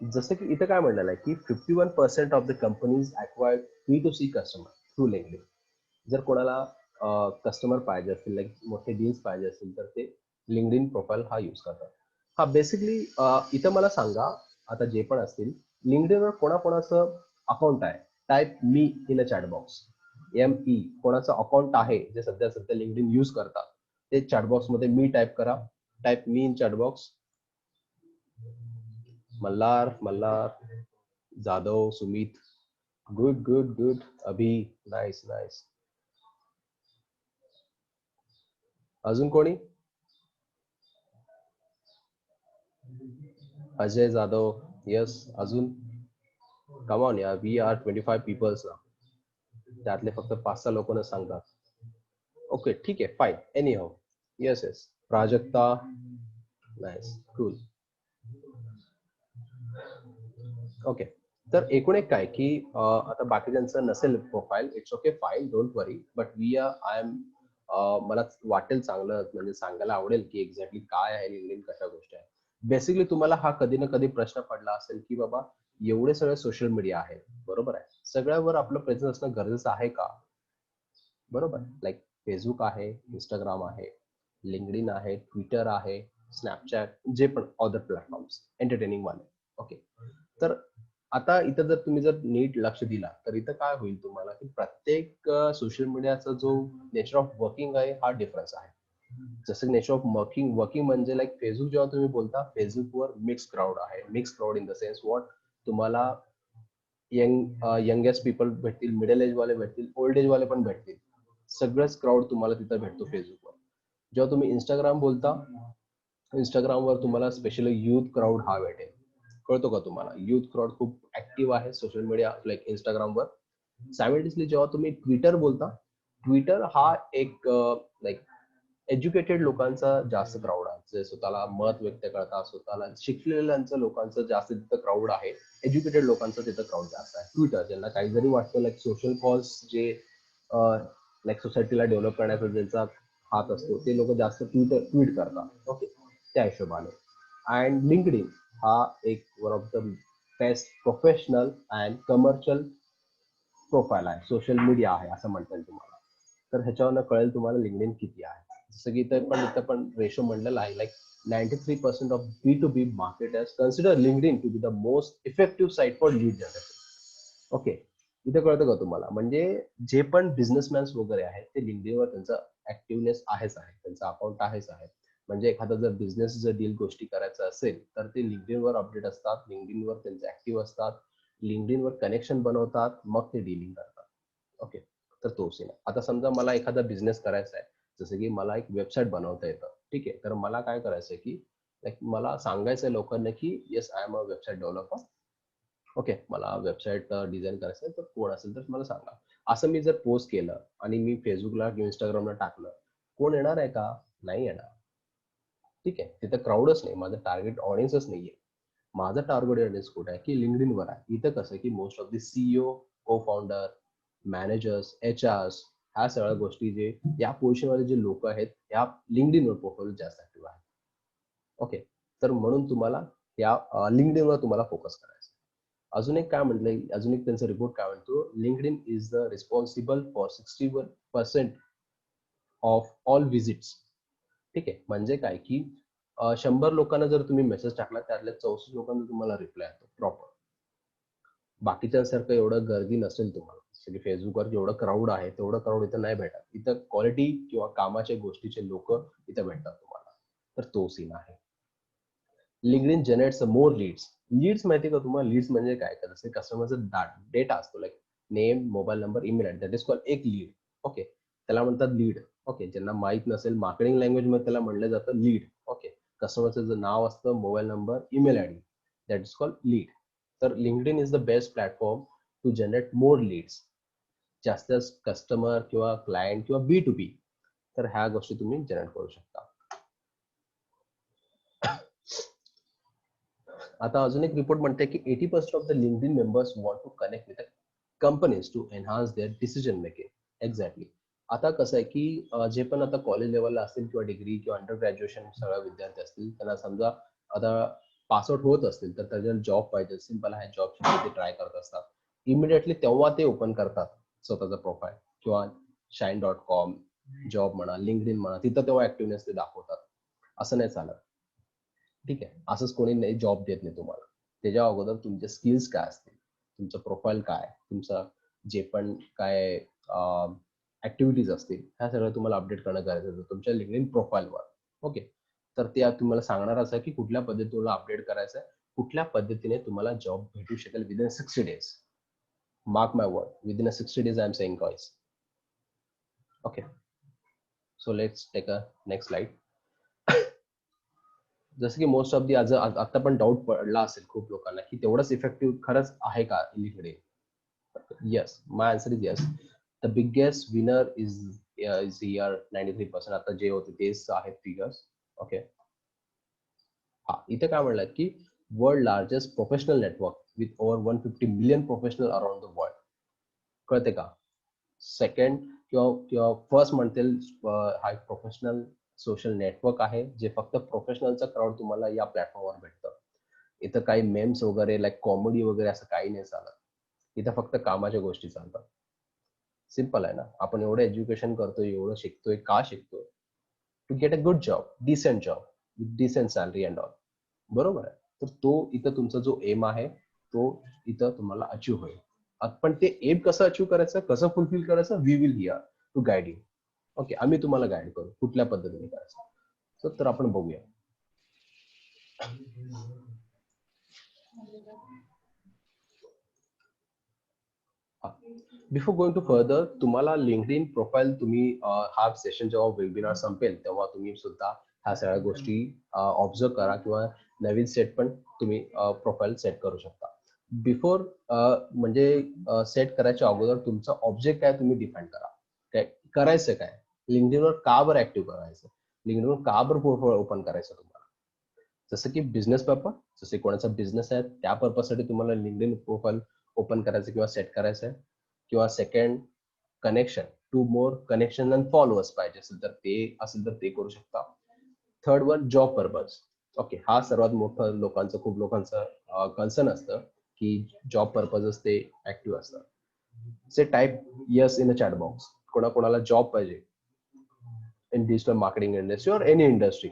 जसं की इथं काय म्हणलेलं आहे की 51% of the companies acquired B2C customer through LinkedIn. जर कोणाला कस्टमर पाहिजे असतील, लाईक मोठे डील्स पाहिजे असतील, तर ते लिंक्डइन प्रोफाईल हा यूज करतात. हा बेसिकली इथं मला सांगा, आता जे पण असतील लिंक्डइनवर कोणाकोणाचं अकाउंट आहे, type me in a chat box. ME कोणाचं अकाउंट आहे जे सध्या लिंक्डइन यूज करतात, ते चॅट बॉक्स मध्ये मी टाईप करा. Type me in chat box. Malhar, Jadhav, Sumit, good. Abhi, nice. अजून कोणी? अजय जाधव, यस. अजून कम ऑन यार, वी आर 25 पीपल्स ना, त्यातले फक्त 5-6 लोकांना सांगतात. ओके, ठीक आहे, fine. Anyhow, yes. Prajakta, nice, cool. Okay, तर एकूण एक काय की आता बाकीच्यांचं नसेल profile, it's okay, fine, don't worry. But I am, मला वाटेल चांगलं म्हणजे सांगायला आवडेल की एक्झॅक्टली काय आहे लिंक्डइन, कशा गोष्टी आहे. बेसिकली तुम्हाला हा कधी ना कधी प्रश्न पडला असेल की बाबा एवढे सगळे सोशल मीडिया आहे, बरोबर आहे, सगळ्यावर आपलं प्रेझेन्स असणं गरजेचं आहे का? बरोबर, लाईक फेसबुक आहे, इंस्टाग्राम आहे, लिंक्डइन आहे, ट्विटर आहे, स्नॅपचॅट, जे पण अदर प्लॅटफॉर्म्स एंटरटेनिंग वाले. ओके, तर आता इथं जर तुम्ही नीट लक्ष दिला तर इथं काय होईल तुम्हाला की प्रत्येक सोशल मीडियाचा जो नेचर ऑफ वर्किंग आहे हा डिफरन्स आहे. जसं नेचर ऑफ वर्किंग म्हणजे लाईक फेसबुक जेव्हा तुम्ही बोलता, फेसबुकवर मिक्स क्राऊड आहे. Mix crowd in the sense what, तुम्हाला यंगेस्ट पीपल भेटतील, मिडल एज वाले भेटतील, ओल्ड एज वाले पण भेटतील. सगळंच क्राऊड तुम्हाला तिथं भेटतो फेसबुकवर. जेव्हा तुम्ही इंस्टाग्राम बोलता, इंस्टाग्रामवर तुम्हाला स्पेशली युथ क्राऊड हा भेटेल. कळतो का तुम्हाला? युथ क्राऊड खूप ऍक्टिव्ह आहे सोशल मीडिया लाईक इंस्टाग्रामवर. सायमल्टेनियसली जेव्हा तुम्ही ट्विटर बोलता, ट्विटर हा एक लाईक एज्युकेटेड लोकांचा जास्त क्राऊड आहे, जे स्वतःला मत व्यक्त करतात, स्वतःला शिकलेल्यांचं लोकांचं जास्त तिथं क्राऊड आहे. एज्युकेटेड लोकांचं तिथं क्राऊड जास्त आहे. ट्विटर, ज्यांना काही जरी वाटतं लाईक सोशल कॉज जे लाईक सोसायटीला डेव्हलप करण्याचा ज्यांचा हात असतो, ते लोक जास्त ट्विट करतात. ओके, त्या हिशोबाने. अँड लिंक्डइन हा एक one of the best professional and commercial profile आहे, सोशल मीडिया आहे असं म्हणता येईल तुम्हाला. तर ह्याच्यावरनं कळेल तुम्हाला लिंक्डइन किती आहे. जसं की इथं पण रेशो म्हणलेला आहे, like 93% of B2B marketers consider LinkedIn to be the most effective site for lead generation. Okay, इथे कळतं का तुम्हाला? म्हणजे जे पण बिझनेसमॅन वगैरे आहेत ते लिंक्डइनवर त्यांचा ऍक्टिव्हनेस आहेच आहे, त्यांचा अकाउंट आहेच आहे. म्हणजे एखादा जर बिझनेस जर डील गोष्टी करायचं असेल तर ते लिंक्डइनवर अपडेट असतात, लिंक्डइनवर त्यांचे ऍक्टिव्ह असतात, लिंक्डइनवर कनेक्शन बनवतात, मग ते डीलिंग करतात. ओके, तर तो सीन आहे. आता समजा मला एखादा बिझनेस करायचा आहे, जसं की मला एक वेबसाईट बनवता येतं, ठीक आहे, तर मला काय करायचं की लाईक मला सांगायचं लोकांना की yes, I am a website developer. Okay, मला वेबसाईट डिझाईन करायचं आहे, तर कोण असेल तर मला सांगा. असं मी जर पोस्ट केलं आणि मी फेसबुकला किंवा इंस्टाग्रामला टाकलं, कोण येणार आहे का? नाही येणार. ठीक आहे, तिथं क्राऊडच नाही, माझं टार्गेट ऑडियन्सच नाहीये. माझं टार्गेट ऑडियन्स कुठे आहे की लिंक्डइनवर आहे. इथं कसं की मोस्ट ऑफ द CEO, को फाउंडर, मॅनेजर्स, HRs, ह्या सगळ्या गोष्टी जे या पोझिशनवाले जे लोक आहेत, या लिंक्डइनवर प्रोफाईल जास्त ऍक्टिव्ह आहे. ओके, तर म्हणून तुम्हाला या लिंक्डइनवर तुम्हाला फोकस करायचं. अजून एक काय म्हटलंय, अजून एक त्यांचा रिपोर्ट काय म्हणतो, LinkedIn is the responsible for 61% of all visits. ठीक आहे, म्हणजे काय की 100 लोकांना जर तुम्ही मेसेज टाकला त्यातल्या 64 लोकांना तुम्हाला रिप्लाय येतो प्रॉपर. बाकीच्यांसारखं एवढं गर्दी नसेल तुम्हाला. जसं की फेसबुकवर जेवढं क्राऊड आहे तेवढं क्राऊड इथं नाही भेटत. इथं क्वालिटी किंवा कामाच्या गोष्टीचे लोक इथं भेटतात तुम्हाला. तर तो सीन आहे. LinkedIn generates more leads. Leads माहिती का तुम्हाला? लीड्स म्हणजे काय? तर जसे कस्टमरचा डेटा असतो, like name, mobile number, email ID, that is called एक लीड. ओके, त्याला म्हणतात लीड. ओके, ज्यांना माहित नसेल मार्केटिंग लँग्वेज मध्ये त्याला म्हणलं जातं लीड. ओके, कस्टमरचं जे नाव असतं, mobile number, email ID, that is called lead. तर LinkedIn is the best platform to generate more leads. जास्त कस्टमर किंवा क्लायंट किंवा B2B, तर ह्या गोष्टी तुम्ही जनरेट करू शकता. आता अजून एक रिपोर्ट म्हणते की 80% of the LinkedIn members want to connect with companies to enhance their decision making. Exactly. आता कसं आहे की जे पण आता कॉलेज लेवलला असतील किंवा डिग्री किंवा अंडर ग्रॅज्युएशन सगळे विद्यार्थी असतील, त्यांना समजा आता पास आउट होत असतील तर त्याच्यावर जॉब पाहिजे, सिंपल आहे, जॉब ट्राय करत असतात. इमिडिएटली तेव्हा ते ओपन करतात स्वतःचा प्रोफाईल किंवा shine.com, जॉब म्हणा, लिंक्डइन म्हणा, तिथं तेव्हा ऍक्टिव्हनेस ते दाखवतात. असं नाही चालत. ठीक आहे, असंच कोणी नाही जॉब देत नाही तुम्हाला. त्याच्या अगोदर तुमचे स्किल्स काय असतील, तुमचं प्रोफाईल काय, तुमचं जे पण काय ऍक्टिव्हिटीज असतील, ह्या सगळं तुम्हाला अपडेट करणं गरजेचं आहे तुमच्या लिंक्डइन प्रोफाईलवर. ओके, तर ते तुम्हाला सांगणार असं की कुठल्या पद्धतीने तुम्हाला अपडेट करायचं आहे, कुठल्या पद्धतीने तुम्हाला जॉब भेटू शकेल within 60 days. Mark my word, within 60 days I am saying guys. Okay, so let's take a next slide. जसं की मोस्ट ऑफ दी आता पण डाऊट पडला असेल खूप लोकांना की तेवढंच इफेक्टिव्ह खरंच आहे का LinkedIn? Yes, my answer is yes. The biggest winner is here 93%. आता जे होते तेच आहेत फिगर्स. ओके, हा इथे काय म्हणलं की world largest professional network with over 150 million professional around the world. कळते का? सेकंड किंवा फर्स्ट म्हणतील हा एक प्रोफेशनल सोशल नेटवर्क आहे जे फक्त प्रोफेशनलचा क्राऊड तुम्हाला या प्लॅटफॉर्मवर भेटतं. इथं काही मेम्स वगैरे लाईक कॉमेडी वगैरे असं काही नाही चालत. इथं फक्त कामाच्या गोष्टी चालतात. सिंपल आहे ना. आपण एवढं एज्युकेशन करतोय, एवढं शिकतोय, का शिकतोय? To get a good job, decent job with decent salary and all. बरोबर आहे. तर तो इथं तुमचा जो एम आहे तो इथं तुम्हाला अचीव्ह होईल. पण ते एम कसं अचीव्ह करायचं, कसं फुलफिल करायचं, we will here to guide you. Okay, आम्ही तुम्हाला गाईड करू कुठल्या पद्धतीने करायचं. तर आपण बघूया. बिफोर गोइंग टू फर्दर, तुम्हाला लिंक्डइन प्रोफाईल तुम्ही हा सेशन जेव्हा वेबिनार संपेल तेव्हा तुम्ही सुद्धा ह्या सगळ्या गोष्टी ऑब्झर्व करा किंवा नवीन सेट पण तुम्ही प्रोफाईल सेट करू शकता. बिफोर म्हणजे सेट करायच्या अगोदर तुमचा ऑब्जेक्ट काय तुम्ही डिफाईन करा. काय करायचं, काय लिंक्डइनवर का बरं ऍक्टिव्ह करायचं, लिंक्डइनवर का बरं प्रोफाईल ओपन करायचं तुम्हाला. जसं की बिझनेस पर्पज, जसे कोणाचा बिझनेस आहे त्या पर्पजसाठी तुम्हाला लिंक्डइन प्रोफाईल ओपन करायचं किंवा सेट करायचं आहे. किंवा second connection, to more connection and followers पाहिजे असेल तर ते करू शकता. Third one job purpose. Okay, हा सर्वात मोठं खूप लोकांचं कन्सर्न असतं की जॉब पर्पजच ते ऍक्टिव्ह असतात. Say type yes in a chat box. कोणाकोणाला जॉब पाहिजे in digital marketing industry or any industry.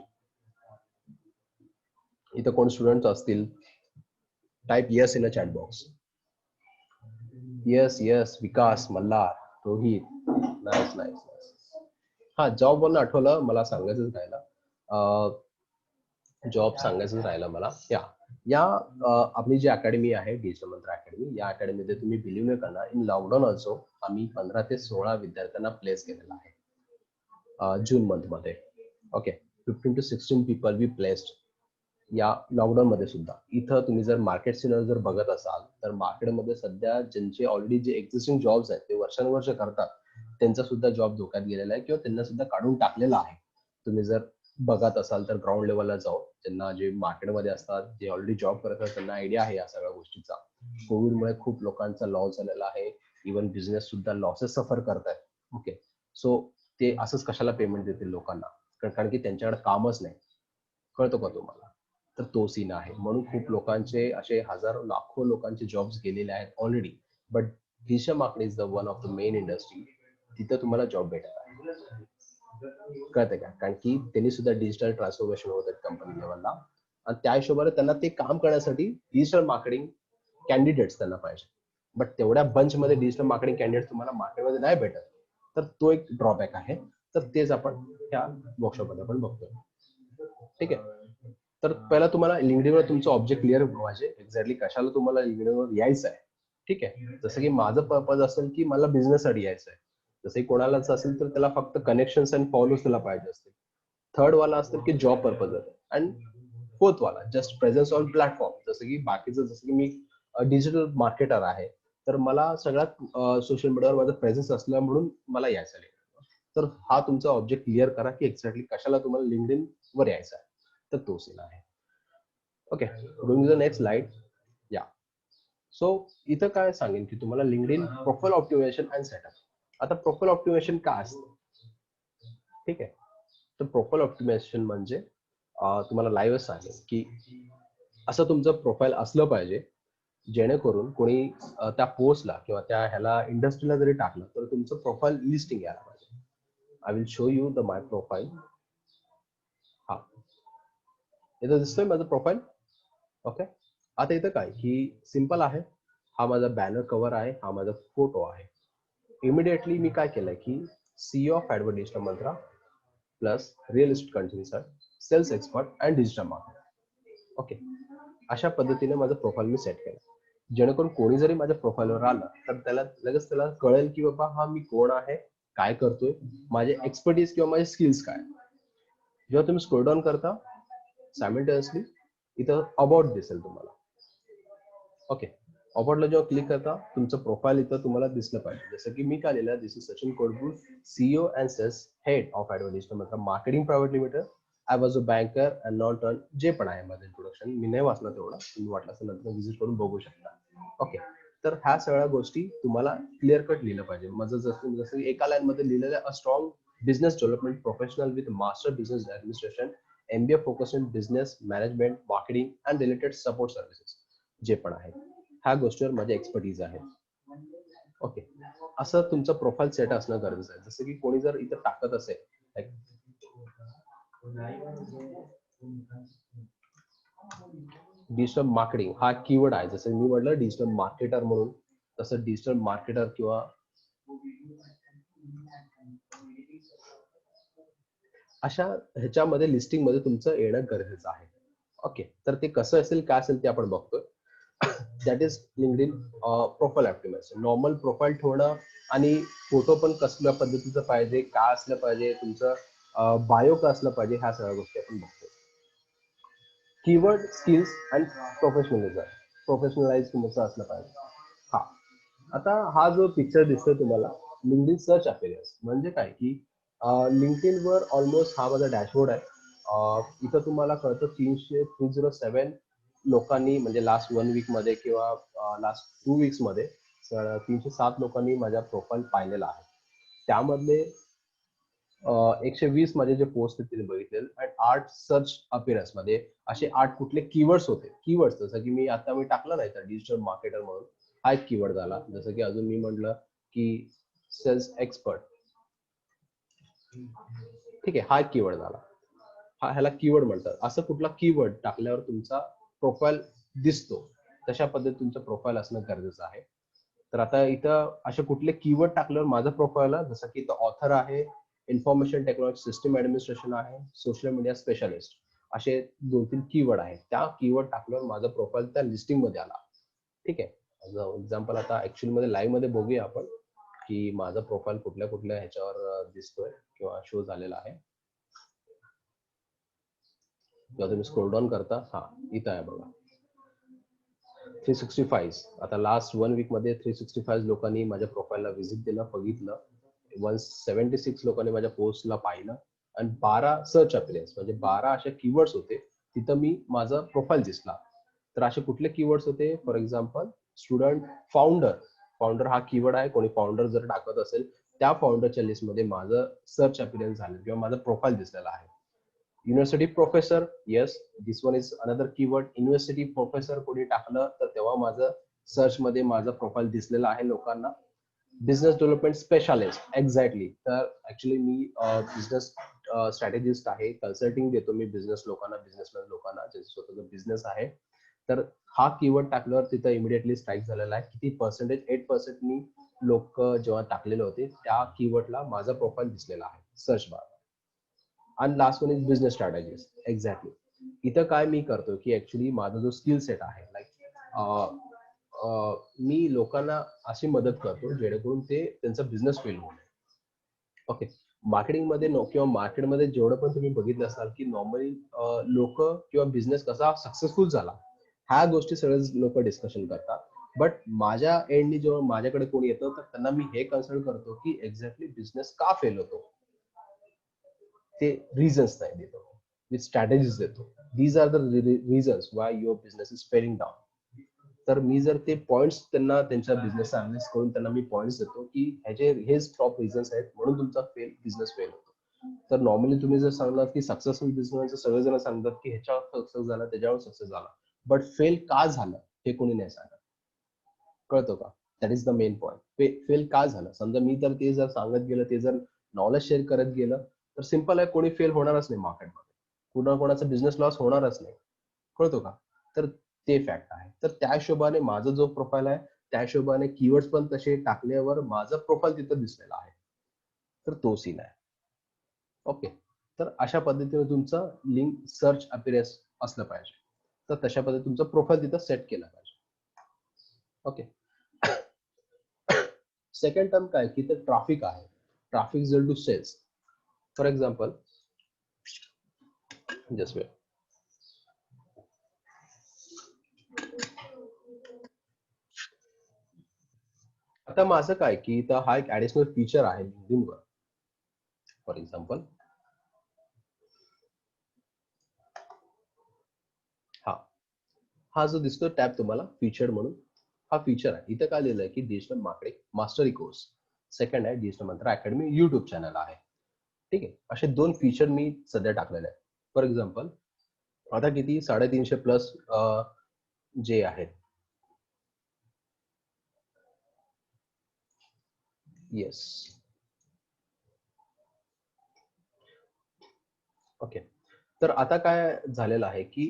इथं कोण स्टुडंट असतील, type yes in a chat box. Yes yes, Vikas, Malhar, Rohit. Nice nice nice. हा, जॉब वरून आठवलं, मला सांगायचंच राहिलं. जॉब सांगायचंच राहिलं मला. या आपली जी अकॅडमी आहे डिजिटल मंत्र अकॅडमी, या अकॅडमीमध्ये तुम्ही बिलीव्ह नाही करणार, इन लॉकडाऊन ऑल्सो आम्ही 15 ते 16 विद्यार्थ्यांना प्लेस केलेला आहे जून मंथ मध्ये. Okay, 15 to 16 people we placed या लॉकडाऊन मध्ये सुद्धा. इथं तुम्ही जर मार्केट सिनर जर बघत असाल तर मार्केटमध्ये सध्या ज्यांचे ऑलरेडी जे एक्झिस्टिंग जॉब्स आहेत ते वर्षानुवर्ष करतात, त्यांचा सुद्धा जॉब धोक्यात गेलेला आहे किंवा त्यांना सुद्धा काढून टाकलेला आहे. तुम्ही जर बघत असाल तर ग्राउंड लेवलला जाऊन ज्यांना जे मार्केटमध्ये असतात, जे ऑलरेडी जॉब करत असतात, त्यांना आयडिया आहे या सगळ्या गोष्टीचा. कोविडमुळे खूप लोकांचा लॉस झालेला आहे. इव्हन बिझनेस सुद्धा लॉसेस सफर करतायत. ओके, सो ते असंच कशाला पेमेंट देतील लोकांना, कारण की त्यांच्याकडे कामच नाही. कळतो का तुम्हाला? तर तो सीन आहे. म्हणून खूप लोकांचे असे हजारो लाखो लोकांचे जॉब्स गेलेले आहेत already. But digital marketing is the one of the main industry, तिथं तुम्हाला जॉब भेटत आहे. कळतंय का? कारण की त्यांनी सुद्धा डिजिटल ट्रान्सफॉर्मेशन होत आहेत कंपनी लेवलला आणि त्या हिशोबाने त्यांना ते काम करण्यासाठी डिजिटल मार्केटिंग कॅन्डिडेट्स त्यांना पाहिजे. बट तेवढ्या बंचमध्ये डिजिटल मार्केटिंग कॅन्डिडेट तुम्हाला मार्केटमध्ये नाही भेटत, तर तो एक ड्रॉबॅक आहे. तर तेच आपण ह्या वर्कशॉपमध्ये आपण बघतोय. ठीक आहे. तर पहिला तुम्हाला लिंक्डइनवर तुमचं ऑब्जेक्ट क्लिअर पाहिजे. एक्झॅक्टली कशाला तुम्हाला लिंक्डइनवर यायचं आहे. ठीक आहे. जसं की माझं पर्पज असेल की मला बिझनेससाठी यायचं आहे. जसं की कोणालाच असेल तर त्याला फक्त कनेक्शन्स अँड फॉलोज त्याला पाहिजे असतील. थर्ड वाला असेल की जॉब पर्पज आहे अँड फोर्थ वाला जस्ट प्रेझेन्स ऑन प्लॅटफॉर्म. जसं की बाकीचं जसं की मी डिजिटल मार्केटर आहे, तर मला सगळ्यात सोशल मीडियावर माझा प्रेझेन्स असला म्हणून मला यायचं आहे. तर हा तुमचा ऑब्जेक्ट क्लिअर करा की एक्झॅक्टली कशाला तुम्हाला लिंक्डइन वर यायचं आहे. तर तो सीन आहे. Okay, going to the next slide. Yeah so इथं काय सांगेन की तुम्हाला LinkedIn profile optimisation and setup. आता प्रोफाइल ऑप्टिमायझेशन काय असतं? ठीक आहे. तर प्रोफाइल ऑप्टिमायझेशन म्हणजे तुम्हाला लाईव्हच सांगेन की असं तुमचं प्रोफाइल असलं पाहिजे जेणेकरून कोणी त्या पोस्टला किंवा त्या ह्याला इंडस्ट्रीला जरी टाकलं तर तुमचं प्रोफाइल लिस्टिंग यायला पाहिजे. I will show you the my profile. हा, इथं दिसतोय माझं प्रोफाइल. ओके. आता इथं काय की सिंपल आहे. हा माझा बॅनर कव्हर आहे, हा माझा फोटो आहे. इमिडिएटली मी काय केलंय की CEO of Adword digital Mantra plus real estate consultant, sales expert and digital marketer. Okay, अशा पद्धतीने माझं प्रोफाइल मी सेट केलं जेणेकरून कोणी जरी माझ्या प्रोफाइलवर आलं तर त्याला लगेच त्याला कळेल की बाबा हा मी कोण आहे, काय करतोय, माझे एक्सपर्टीज किंवा माझे स्किल्स काय. जेव्हा तुम्ही स्क्रोल डाऊन करता सायमल्टेनियसली इथं अबाउट दिसेल तुम्हाला. ओके, अबाउटला जेव्हा क्लिक करता तुमचं प्रोफाईल इथं तुम्हाला दिसलं पाहिजे. जसं की मी काय लिहिलं, this is Sachin Kodgul, CEO and sales head of Adword digital Mantra marketing private limited. I was a banker and non turn. जे पण आहे माझं इंट्रोडक्शन मी नाही वाचलं तेवढं, तुम्ही वाटलं असेल नंतर व्हिजिट करून बघू शकता. ओके, तर ह्या सगळ्या गोष्टी तुम्हाला क्लिअर कट लिहिलं पाहिजे. माझं जसं जसं एका लाईन मध्ये लिहिलेलं a strong business development professional with master business administration, MBA focus in business management marketing and related support services. जे पण आहे ह्या गोष्टीवर माझे एक्सपर्टीज आहे. ओके, असं तुमचं प्रोफाईल सेट असणं गरजेचं आहे. जसं की कोणी जर इथं टाकत असेल डिजिटल मार्केटिंग हा कीवर्ड आहे, जसं मी म्हटलं डिजिटल मार्केटर म्हणून, तसं डिजिटल मार्केटर किंवा अशा ह्याच्यामध्ये लिस्टिंग मध्ये तुमचं येणं गरजेचं आहे. ओके, तर ते कसं असेल काय असेल ते आपण बघतोय. That is LinkedIn profile optimisation. Normal profile ठेवणं आणि फोटो पण कसल्या पद्धतीचं पाहिजे, काय असलं पाहिजे, तुमचं बायो का असलं पाहिजे, ह्या सगळ्या गोष्टी आपण बघतोय. Keyword skills and professionalism, professionalise तुमचं असलं पाहिजे. हा, आता हा जो पिक्चर दिसतोय तुम्हाला लिंक्डइन सर्च अपीयरन्स म्हणजे काय की लिंक्डइन वर ऑलमोस्ट हा माझा डॅशबोर्ड आहे. इथं तुम्हाला कळतं 307 लोकांनी म्हणजे लास्ट 1 वीक मध्ये किंवा लास्ट 2 वीक्स मध्ये 307 लोकांनी माझा प्रोफाईल पाहिलेला आहे. त्यामधले 120 माझे जे पोस्ट आहेत ते बघितले आणि 8 सर्च अपीयरन्स मध्ये असे 8 कुठले कीवर्ड्स होते. कीवर्ड्स जसं की मी टाकलं नाही तर डिजिटल मार्केटर म्हणून हा एक कीवर्ड झाला. जसं की अजून मी म्हटलं की सेल्स एक्सपर्ट. ठीक आहे, हा एक कीवर्ड झाला. ह्याला कीवर्ड म्हणतात. असं कुठला कीवर्ड टाकल्यावर तुमचा प्रोफाईल दिसतो तशा पद्धतीने तुमचं प्रोफाईल असणं गरजेचं आहे. तर आता इथं असे कुठले कीवर्ड टाकल्यावर माझं प्रोफाईल जसं की इथं ऑथर आहे, इन्फॉर्मेशन टेक्नॉलॉजी सिस्टम ऍडमिनिस्ट्रेशन आहे, सोशल मीडिया स्पेशालिस्ट, असे 2-3 कीवर्ड आहेत. त्या कीवर्ड टाकल्यावर माझा प्रोफाईल त्या लिस्टिंग मध्ये आला. ठीक आहे, एक्झाम्पल आता ऍक्च्युअली मध्ये लाईव्ह मध्ये बघूया आपण की माझा प्रोफाईल कुठल्या कुठल्या ह्याच्यावर दिसतोय किंवा शो झालेला आहे. जेव्हा तुम्ही स्क्रोल डाऊन करता, हा इथं आहे बघा 365. आता लास्ट 1 वीक मध्ये 365 लोकांनी माझ्या प्रोफाईलला व्हिजिट दिलं, बघितलं. 176 लोकांनी माझ्या पोस्टला पाहिलं आणि 12 सर्च अपीयरन्स म्हणजे 12 असे कीवर्ड्स होते तिथं मी माझा प्रोफाईल दिसला. तर असे कुठले कीवर्ड्स होते? For example student, founder. Founder हा कीवर्ड आहे. कोणी फाउंडर जर टाकत असेल त्या फाउंडरच्या लिस्टमध्ये माझं सर्च अपीयरन्स झालं किंवा माझा प्रोफाईल दिसलेला आहे. University professor, yes, this one is another keyword. University professor कोणी टाकलं तर तेव्हा माझं सर्च मध्ये माझा प्रोफाईल दिसलेला आहे लोकांना. Business development specialist exactly. तर ऍक्च्युली मी बिझनेस स्ट्रॅटेजिस्ट आहे. कन्सल्टिंग देतो मी बिझनेस लोकांना, बिझनेसमॅन लोकांना ज्यांचा स्वतःचा बिझनेस आहे. तर हा कीवर्ड टाकल्यावर तिथं इमिडिएटली स्ट्राईक झालेला आहे. किती पर्सेंटेज? 8% मी लोक जेव्हा टाकलेले होते त्या कीवर्डला माझा प्रोफाईल दिसलेला आहे सर्च बार. आणि last one is business strategist. Exactly. इथं काय मी करतो की ऍक्च्युली माझा जो स्किल सेट आहे लाईक मी लोकांना अशी मदत करतो जेणेकरून ते त्यांचा बिझनेस फेल होऊ नये. ओके. मार्केटिंगमध्ये किंवा मार्केटमध्ये जेवढं पण तुम्ही बघितलं असाल की नॉर्मली लोक किंवा बिझनेस कसा सक्सेसफुल झाला ह्या गोष्टी सगळेच लोक डिस्कशन करतात. बट माझ्या एंडनी जेव्हा माझ्याकडे कोणी येतं तर त्यांना मी हे कन्सल्ट करतो की एक्झॅक्टली बिझनेस का फेल होतो ते रिझन्स नाही देतो, विथ स्ट्रॅटेजीज देतो. These are the reasons why your business is failing down. तर मी जर ते पॉइंट्स त्यांना त्यांच्या बिझनेस अनालिसिस करून त्यांना मी पॉइंट्स देतो की ह्याचे हेच टॉप रिझन्स आहेत म्हणून तुमचा बिझनेस फेल होतो. तर नॉर्मली तुम्ही जर सांगलात की सक्सेसफुल बिझनेस सगळेजण सांगतात की ह्याच्यावर सक्सेस झाला त्याच्यावर सक्सेस झाला, बट फेल का झालं हे कोणी नाही सांगत. कळतो का? That is the main point. Fail का झालं? समजा मी तर ते जर सांगत गेलं, ते जर नॉलेज शेअर करत गेलं तर सिंपल आहे, कोणी फेल होणारच नाही मार्केटमध्ये. कोणाचा बिझनेस लॉस होणारच नाही. कळतो का? तर ते फॅक्ट आहे. तर त्या हिशोबाने माझा जो प्रोफाईल आहे त्या हिशोबाने कीवर्ड्स पण तसे टाकल्यावर माझं प्रोफाईल तिथं दिसलेला आहे. तर तो सीन आहे. ओके. तर अशा पद्धतीने तुमचं लिंक सर्च अपिअरन्स असलं पाहिजे. तर तशा पद्धतीने तुमचं प्रोफाईल तिथं सेट केलं पाहिजे. ओके. सेकंड टर्म काय की ते ट्रॅफिक आहे. Traffic is to sales. For example, just wait. आता माझं काय की इथं हा एक ऍडिशनल फीचर आहे लिंक्डइनवर. फॉर एक्झाम्पल, हा हा जो दिसतो टॅब तुम्हाला फीचर म्हणून, हा फीचर आहे. इथं काय लिहिलंय की digital marketing mastery course. Second आहे डिजिटल मंत्र अकॅडमी युट्यूब चॅनल आहे. ठीक आहे. असे दोन फीचर मी सध्या टाकलेले आहेत. फॉर एक्झाम्पल, आता किती 350 प्लस जे आहेत. येस. ओके. तर आता काय झालेलं आहे की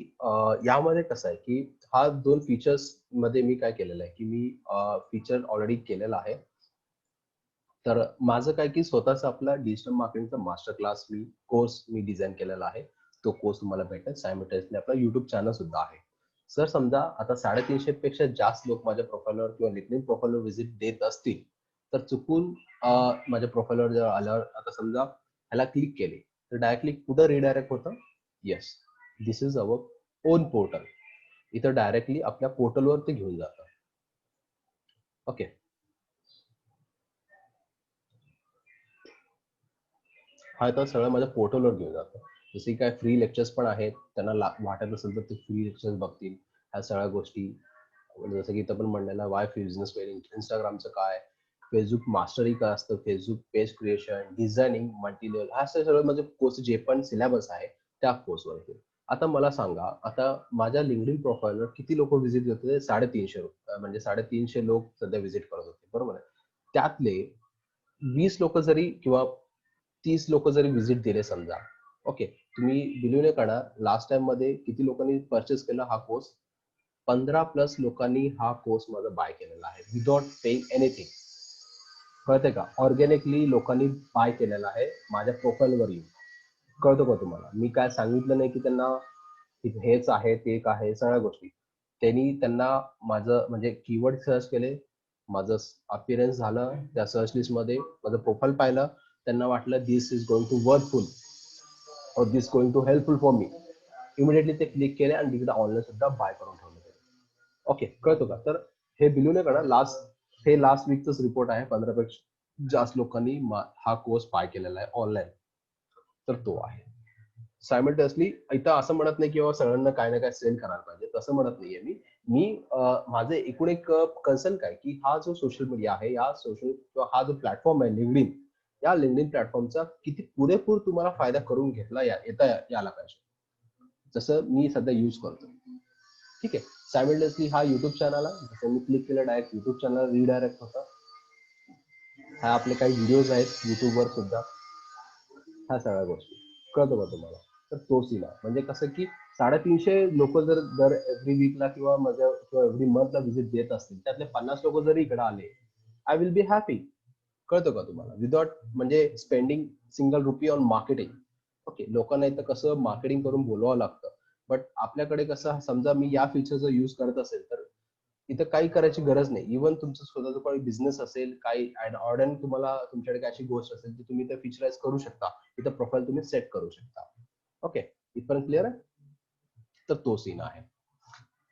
यामध्ये कसं आहे की हा दोन फीचर्स मध्ये मी काय केलेलं आहे की मी फीचर ऑलरेडी केलेला आहे. तर माझं काय की स्वतःचा आपला डिजिटल मार्केटिंगचा मास्टर क्लास कोर्स मी डिझाईन केलेला आहे. तो कोर्स तुम्हाला भेटेल. सायमल्टेनियसली आपला युट्यूब चॅनल सुद्धा आहे. सर समजा आता 350 पेक्षा जास्त लोक माझ्या प्रोफाईलवर किंवा लिंक्डइन प्रोफाईलवर व्हिजिट देत असतील तर चुकून माझ्या प्रोफाईलवर जर आल्यावर आता समजा ह्याला क्लिक केले तर डायरेक्टली कुठं रिडायरेक्ट होतं? Yes, this is our own portal. इथं डायरेक्टली आपल्या पोर्टलवर ते घेऊन जातं. ओके. हा तर सगळं माझ्या पोर्टलवर घेऊन जातं. जसे काय फ्री लेक्चर्स पण आहेत. त्यांना वाटत असेल तर ते फ्री लेक्चर्स बघतील. ह्या सगळ्या गोष्टी म्हणजे जसं की इथं पण म्हणलेलं वाय बिझनेस वेलिंग, इंस्टाग्रामचं काय, फेसबुक मास्टरी काय असतं, Facebook page creation, designing, multi level, हा सगळं म्हणजे कोर्स जे पण सिलेबस आहे त्या कोर्सवर येतील. आता मला सांगा, आता माझ्या लिंक्डइन प्रोफाईलवर किती लोक व्हिजिट करत होते? 350 म्हणजे 350 लोक सध्या व्हिजिट करत होते, बरोबर आहे. त्यातले 20 लोक जरी किंवा 30 लोक जरी व्हिजिट दिले समजा, ओके, तुम्ही बिलीव्ह नाही करणार लास्ट टाइम मध्ये किती लोकांनी परचेस केला हा कोर्स? 15 प्लस लोकांनी हा कोर्स माझा बाय केलेला आहे विदाउट पेइंग एनिथिंग. कळते का? ऑर्गॅनिकली लोकांनी बाय केलेला आहे माझ्या प्रोफाईलवर येऊन. कळतो का तुम्हाला? मी काय सांगितलं नाही की त्यांना हेच आहे ते एक आहे सगळ्या गोष्टी. त्यांना माझं म्हणजे कीवर्ड सर्च केले, माझं अपिअरन्स झालं त्या सर्च लिस्ट मध्ये, माझं प्रोफाईल पाहिलं, त्यांना वाटलं this is going to worthful और this going to helpful for me. Immediately ते क्लिक केले आणि तिकडे ऑनलाईन सुद्धा बाय करून ठेवलं. ओके, कळतो का? तर हे बिलीव्ह नाही करणार, लास्ट वीकचाच रिपोर्ट आहे. 15 पेक्षा जास्त लोकांनी हा कोर्स बाय केलेला आहे ऑनलाईन. तर तो आहे. सायमल्टेनियसली इथं असं म्हणत नाही किंवा सगळ्यांना काय ना काय सेल करायला पाहिजे, तसं म्हणत नाहीये मी. माझे एकूण एक कन्सर्न काय की हा जो सोशल मीडिया आहे, या सोशल किंवा हा जो प्लॅटफॉर्म आहे लिंक्डइन, या लिंक्डइन प्लॅटफॉर्मचा किती पुरेपूर तुम्हाला फायदा करून घेतला यायला पाहिजे. जसं मी सध्या यूज करतो. ठीक आहे. सायमल्टेनियसली हा युट्यूब चॅनल आहे. जसं मी क्लिक केलं डायरेक्ट युट्यूब चॅनल रिडायरेक्ट होतं. हा आपले काही व्हिडिओज आहेत युट्यूबवर सुद्धा, ह्या सगळ्या गोष्टी कळतो का तुम्हाला. तर तो सीन आहे. म्हणजे कसं की 350 लोक जर दर एव्हरी वीकला किंवा माझ्या किंवा एव्हरी मंथला व्हिजिट देत असतील, त्यातले 50 लोक जरी इकडे आले, आय विल बी हॅपी. कळतो का तुम्हाला. विदाउट म्हणजे spending single rupee on marketing. Okay, लोकांना इथं कसं मार्केटिंग करून बोलवावं लागतं, बट आपल्याकडे कसं समजा मी या फीचरचा यूज करत असेल तर इथं काही करायची गरज नाही. इव्हन तुमचं स्वतःचा काही बिझनेस असेल, काही ऑर्डर तुम्हाला तुमच्याकडे काही अशी गोष्ट असेल ती तुम्ही इथं फीचराइज करू शकता. इथं प्रोफाईल तुम्ही सेट करू शकता. ओके, इथपर्यंत क्लिअर आहे. तर तो सीन आहे.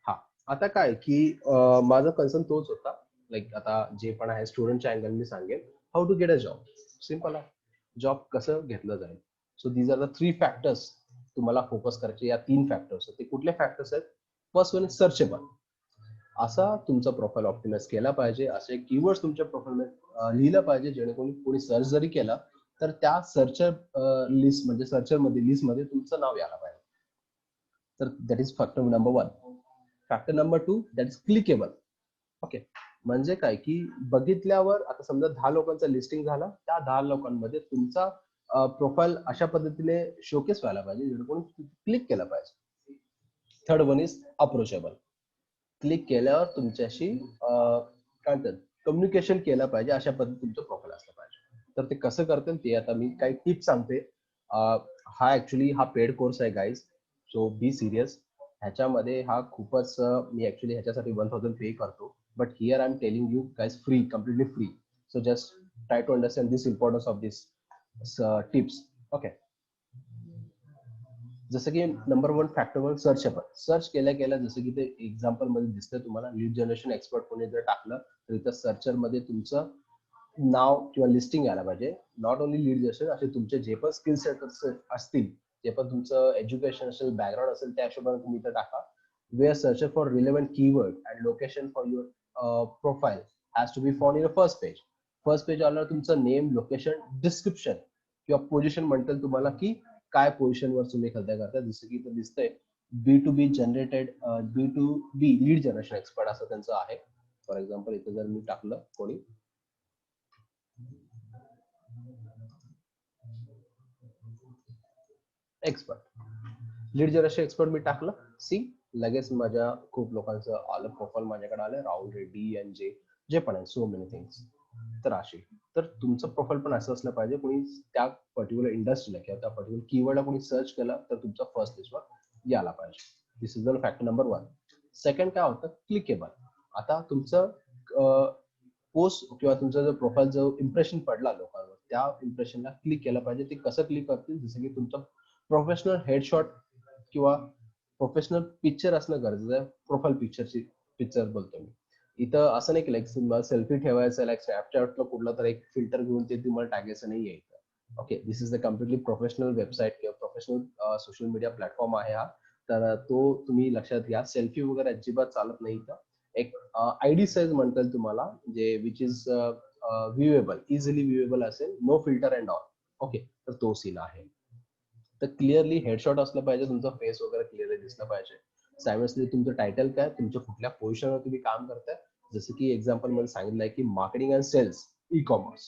हा, आता काय की माझा कन्सर्न तोच होता. लाईक आता जे पण आहे स्टुडंटच्या अँगल मी सांगेन how to get a job. Simple आहे, जॉब कसं घेतलं जाईल. So these are the 3 factors तुम्हाला फोकस करायचे. या 3 फॅक्टर्स ते कुठले फॅक्टर्स आहेत. First one is searchable. असा तुमचा प्रोफाईल ऑप्टिमाइज केला पाहिजे, असे कीवर्ड्स तुमच्या प्रोफाईलमध्ये लिहिलं पाहिजे जेणेकरून कोणी सर्च जरी केला तर त्या सर्चर लिस्ट म्हणजे सर्चर मध्ये लिस्ट मध्ये तुमचं नाव यायला पाहिजे. तर that is factor number 1. Factor number 2 that is clickable. Okay, म्हणजे काय की बघितल्यावर आता समजा 10 लोकांचा लिस्टिंग झाला, त्या 10 लोकांमध्ये तुमचा प्रोफाईल अशा पद्धतीने शोकेस व्हायला पाहिजे जेणेकरून क्लिक केला पाहिजे. Third one is approachable. Click केल्यावर तुमच्याशी काय म्हणतात कम्युनिकेशन केलं पाहिजे, अशा पद्धतीने तुमचं प्रोफाईल असलं पाहिजे. तर ते कसं करतील ते आता मी काही टिप्स सांगते. हा ऍक्च्युली हा पेड कोर्स आहे गाईज, सो बी सिरियस. ह्याच्यामध्ये हा खूपच मी ऍक्च्युली ह्याच्यासाठी 1000 पे करतो, but here I am telling you guys free, completely free. So just try to understand this importance of this tips. Okay, जसं की number 1 factor one searchable. Search केल्या केल्या जसं की ते एक्झाम्पल मध्ये दिसतंय तुम्हाला, लीड जनरेशन एक्सपर्ट कोणी जर टाकलं तर इथं सर्चर मध्ये तुमचं नाव किंवा लिस्टिंग यायला पाहिजे. नॉट ओनली लीड जनरेशन, असे तुमचे जे पण स्किल सेट असतील, जे पण तुमचं एज्युकेशन असेल, बॅकग्राऊंड असेल, त्या हिशोबाने तुम्ही इथं टाका. Where search for relevant keyword and location for your profile has to be found in a first page. First page आल्यावर तुमचं नेम, लोकेशन, डिस्क्रिप्शन किंवा पोझिशन म्हणतील तुम्हाला की काय पोझिशनवर तुम्ही सध्या करताय. जसं की इथं दिसतंय B2B generated, B2B lead generation expert असं त्यांचं आहे. फॉर एक्झाम्पल इथं जर मी टाकलं कोणी एक्सपर्ट, लीड जनरेशन एक्सपर्ट मी टाकलं, सी लगेच माझ्या खूप लोकांचं आलं प्रोफाईल माझ्याकडे आलं. राहुल रेड्डी आणि जे पण आहे, सो मेनी थिंग्स. तर अशी, तर तुमचं प्रोफाईल पण असं असलं पाहिजे, कोणी त्या पर्टिक्युलर इंडस्ट्रीला किंवा त्या पर्टिक्युलर कीवर्डला कोणी सर्च केलं तर तुमचा फर्स्ट लिस्टवर यायला पाहिजे. This is the factor number 1. Second काय होतं, क्लिकेबल. आता तुमचं पोस्ट किंवा तुमचा जो प्रोफाईल जो इम्प्रेशन पडला लोकांवर, त्या इम्प्रेशनला क्लिक केलं पाहिजे. ते कसं क्लिक करतील, जसं की तुमचं प्रोफेशनल हेडशॉट किंवा प्रोफेशनल पिक्चर असणं गरजेचं आहे. प्रोफाईल पिक्चरची पिक्चर बोलतो मी इथं. असं नाही की लाईक सेल्फी ठेवायचं, लाईक स्नॅपचॅटला कुठला तर एक फिल्टर घेऊन ते तुम्हाला टाकायचं नाहीये इथं. Okay, this is the completely professional website किंवा प्रोफेशनल सोशल मीडिया प्लॅटफॉर्म आहे हा. तर तो तुम्ही लक्षात घ्या. सेल्फी वगैरे अजिबात चालत नाही इथं. एक आयडी साईज म्हणतात तुम्हाला, जे which is viewable, easily viewable असेल, no filter and all. Okay, तर तो सीन आहे. तर क्लिअरली हेडशॉट असलं पाहिजे, तुमचा फेस वगैरे क्लिअरली दिसलं पाहिजे. सायमल्टेनियसली तुमचं टायटल काय, तुमच्या कुठल्या पोझिशनवर तुम्ही काम करताय. जसं की एक्झाम्पल मध्ये सांगितलंय की marketing and sales, e commerce.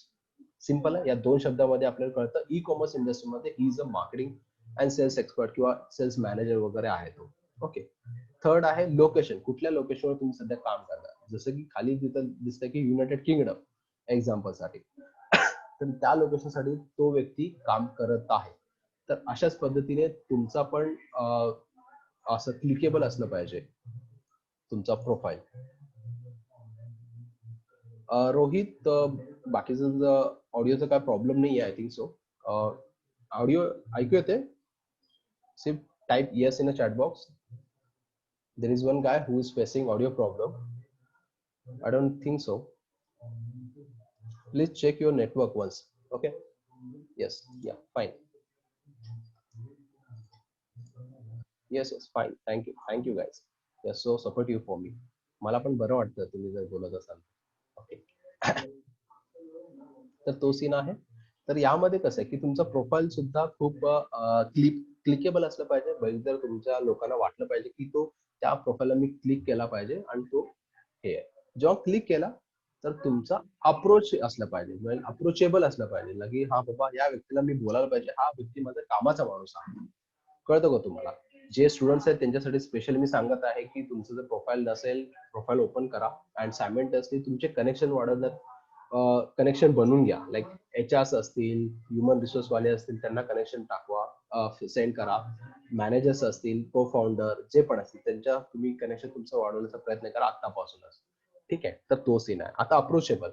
Simple आहे, या 2 शब्दामध्ये आपल्याला कळतं ई कॉमर्स इंडस्ट्रीमध्ये he is a marketing and sales expert किंवा सेल्स मॅनेजर वगैरे आहे तो. ओके, थर्ड आहे लोकेशन, कुठल्या लोकेशनवर तुम्ही सध्या काम करता. जसं की खाली तिथं दिसतंय की युनायटेड किंगडम एक्झाम्पल साठी, तर त्या लोकेशनसाठी तो व्यक्ती काम करत आहे. तर अशाच पद्धतीने तुमचा पण असं क्लिकेबल असलं पाहिजे तुमचा प्रोफाईल. रोहित, बाकीचं ऑडिओचा काय प्रॉब्लेम नाही आहे, आय थिंक सो. ऑडिओ ऐकू येते. सिर्फ type yes in a chat box. There is one guy who is facing audio problem. I don't think so. Please check your network once. Okay, yes, yeah fine. Yes yes, fine. Thank you guys. You so supportive for me. मला पण बरं वाटतं तुम्ही जर बोलत असाल. Okay, तर तो सीन आहे. तर यामध्ये कसं आहे की तुमचा प्रोफाईल सुद्धा खूप क्लिकेबल असलं पाहिजे. बरेचदा तुमच्या लोकांना वाटलं पाहिजे की तो त्या प्रोफाईलला मी क्लिक केला पाहिजे आणि तो हे आहे. जेव्हा क्लिक केला तर तुमचा अप्रोच असलं पाहिजे, म्हणजे अप्रोचेबल असलं पाहिजे की हा बाबा या व्यक्तीला मी बोलायला पाहिजे, हा व्यक्ती माझा कामाचा माणूस आहे. कळतं का तुम्हाला? जे स्टुडंट्स आहेत त्यांच्यासाठी स्पेशली मी सांगत आहे की तुमचं जर प्रोफाईल नसेल, प्रोफाईल ओपन करा अँड सायमल्टेनियसली तुमचे कनेक्शन वाढवण्यात कनेक्शन बनवून घ्या. लाईक एचआरस असतील, ह्युमन रिसोर्स वाले असतील, त्यांना कनेक्शन टाकवा, सेंड करा. मॅनेजर्स असतील, को फाउंडर जे पण असतील त्यांच्या तुम्ही कनेक्शन तुमचं वाढवण्याचा प्रयत्न करा आतापासूनच. ठीक आहे, तर तो सीन आहे. आता अप्रोचेबल.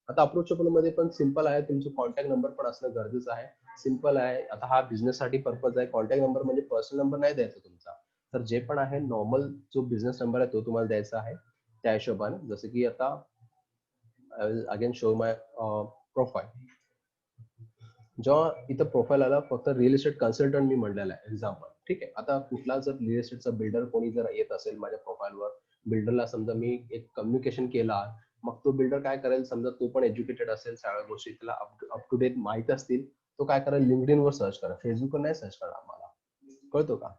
आता अप्रोचेबल मध्ये पण सिंपल आहे, तुमचं कॉन्टॅक्ट नंबर पण असणं गरजेचं आहे. सिंपल आहे. आता हा बिझनेस साठी पर्पज आहे. कॉन्टॅक्ट नंबर म्हणजे पर्सनल नंबर नाही द्यायचा तुमचा. तर जे पण आहे नॉर्मल जो बिझनेस नंबर आहे तो तुम्हाला द्यायचा आहे. त्या हिशोबाने जसं की आता I will again show my profile. जेव्हा इथं प्रोफाईल आला फक्त रिअल इस्टेट कन्सल्टंट मी म्हणलेला आहे एक्झाम्पल. ठीक आहे. आता कुठला जर रिअल इस्टेटचा बिल्डर कोणी जर येत असेल माझ्या प्रोफाईलवर, बिल्डरला समजा मी एक कम्युनिकेशन केला, मग तो बिल्डर काय करेल, समजा तो पण एज्युकेटेड असेल, सगळ्या गोष्टी त्याला अप टू डेट माहित असतील, तो काय करेल लिंक्डइन वर सर्च करा, फेसबुकवर नाही सर्च करणार मला. कळतो का?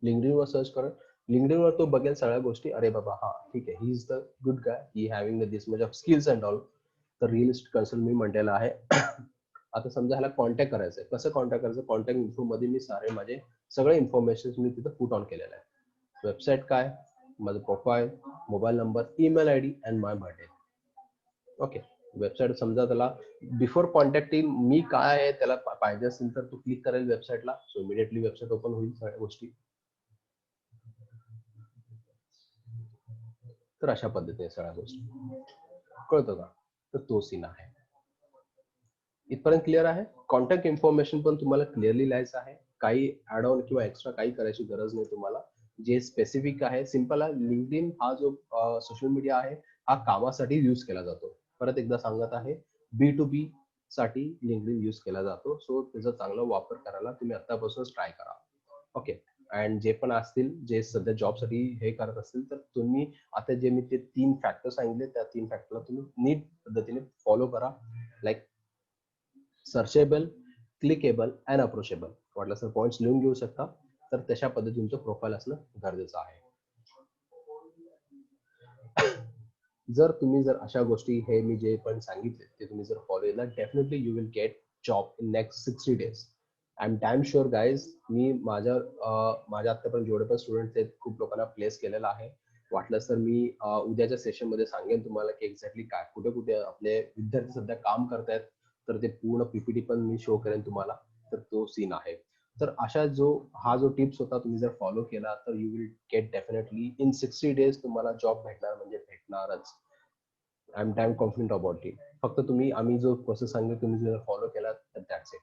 लिंक्डइन वर सर्च करेल. लिंक्डइन वर तो बघेल सगळ्या गोष्टी, अरे बाबा हा ठीक आहे, he is the good guy, he having this much of skills and all. तर रिअल इस्टेट कन्सल्ट मी म्हटलेलं आहे. आता समजा ह्याला कॉन्टॅक्ट करायचं आहे, कसं कॉन्टॅक्ट करायचं, कॉन्टॅक्ट इन्फो मध्ये मी सारे माझे सगळे इन्फॉर्मेशन मी तिथं पुट ऑन केलेलं आहे. वेबसाईट काय, माझं profile, mobile number, email I D and my birthday. Okay. Website समजा त्याला बिफोर कॉन्टॅक्टिंग मी काय आहे त्याला पाहिजे असेल तर तो क्लिक करेल वेबसाईटला, सो इमिडिएटली वेबसाईट ओपन होईल सगळ्या गोष्टी. तर अशा पद्धतीने सगळ्या गोष्टी. कळतं का? तर तो सीन आहे. इथपर्यंत क्लिअर आहे. कॉन्टॅक्ट इन्फॉर्मेशन पण तुम्हाला क्लिअरली लिहायचं आहे. काही ऍड ऑन किंवा एक्स्ट्रा काही करायची गरज नाही तुम्हाला. जे स्पेसिफिक आहे, सिंपल आहे. लिंक्डइन हा जो सोशल मीडिया आहे, हा कामासाठी यूज केला जातो. परत एकदा सांगत आहे, B2B साठी लिंक्डइन यूज केला जातो. सो त्याचा चांगला वापर करायला तुम्ही आत्तापासूनच ट्राय करा. ओके. अँड जे पण असतील, जे सध्या जॉबसाठी हे करत असतील, तर तुम्ही आता जे मी ते 3 फॅक्टर सांगितले, त्या 3 फॅक्टरला तुम्ही नीट पद्धतीने फॉलो करा. Like searchable, clickable and approachable. वाटलं तर पॉईंट्स लिहून घेऊ शकता. तर तशा पद्धतीने तुमचं प्रोफाईल असणं गरजेचं आहे. जर तुम्ही जर अशा गोष्टी हे मी जे पण सांगितले ते तुम्ही जर फॉलो केलं, definitely you will get job in next 60 days. I am damn sure guys. मी माझ्या आतापर्यंत जेवढे पण स्टुडंट आहेत खूप लोकांना प्लेस केलेला आहे. वाटलंच तर मी उद्याच्या सेशन मध्ये सांगेन तुम्हाला की एक्झॅक्टली काय कुठे कुठे आपले विद्यार्थी सध्या काम करतायत, तर ते पूर्ण पीपीटी पण मी शो करेन तुम्हाला. तर तो सीन आहे. तर अशा हा जो टिप्स होता तुम्ही जर फॉलो केला तर you will get definitely in 60 days तुम्हाला जॉब भेटणार म्हणजे भेटणारच. I am damn confident about it. फक्त तुम्ही आम्ही जो प्रोसेस सांगितलं तुम्ही जर फॉलो केला तर दॅट्स इट.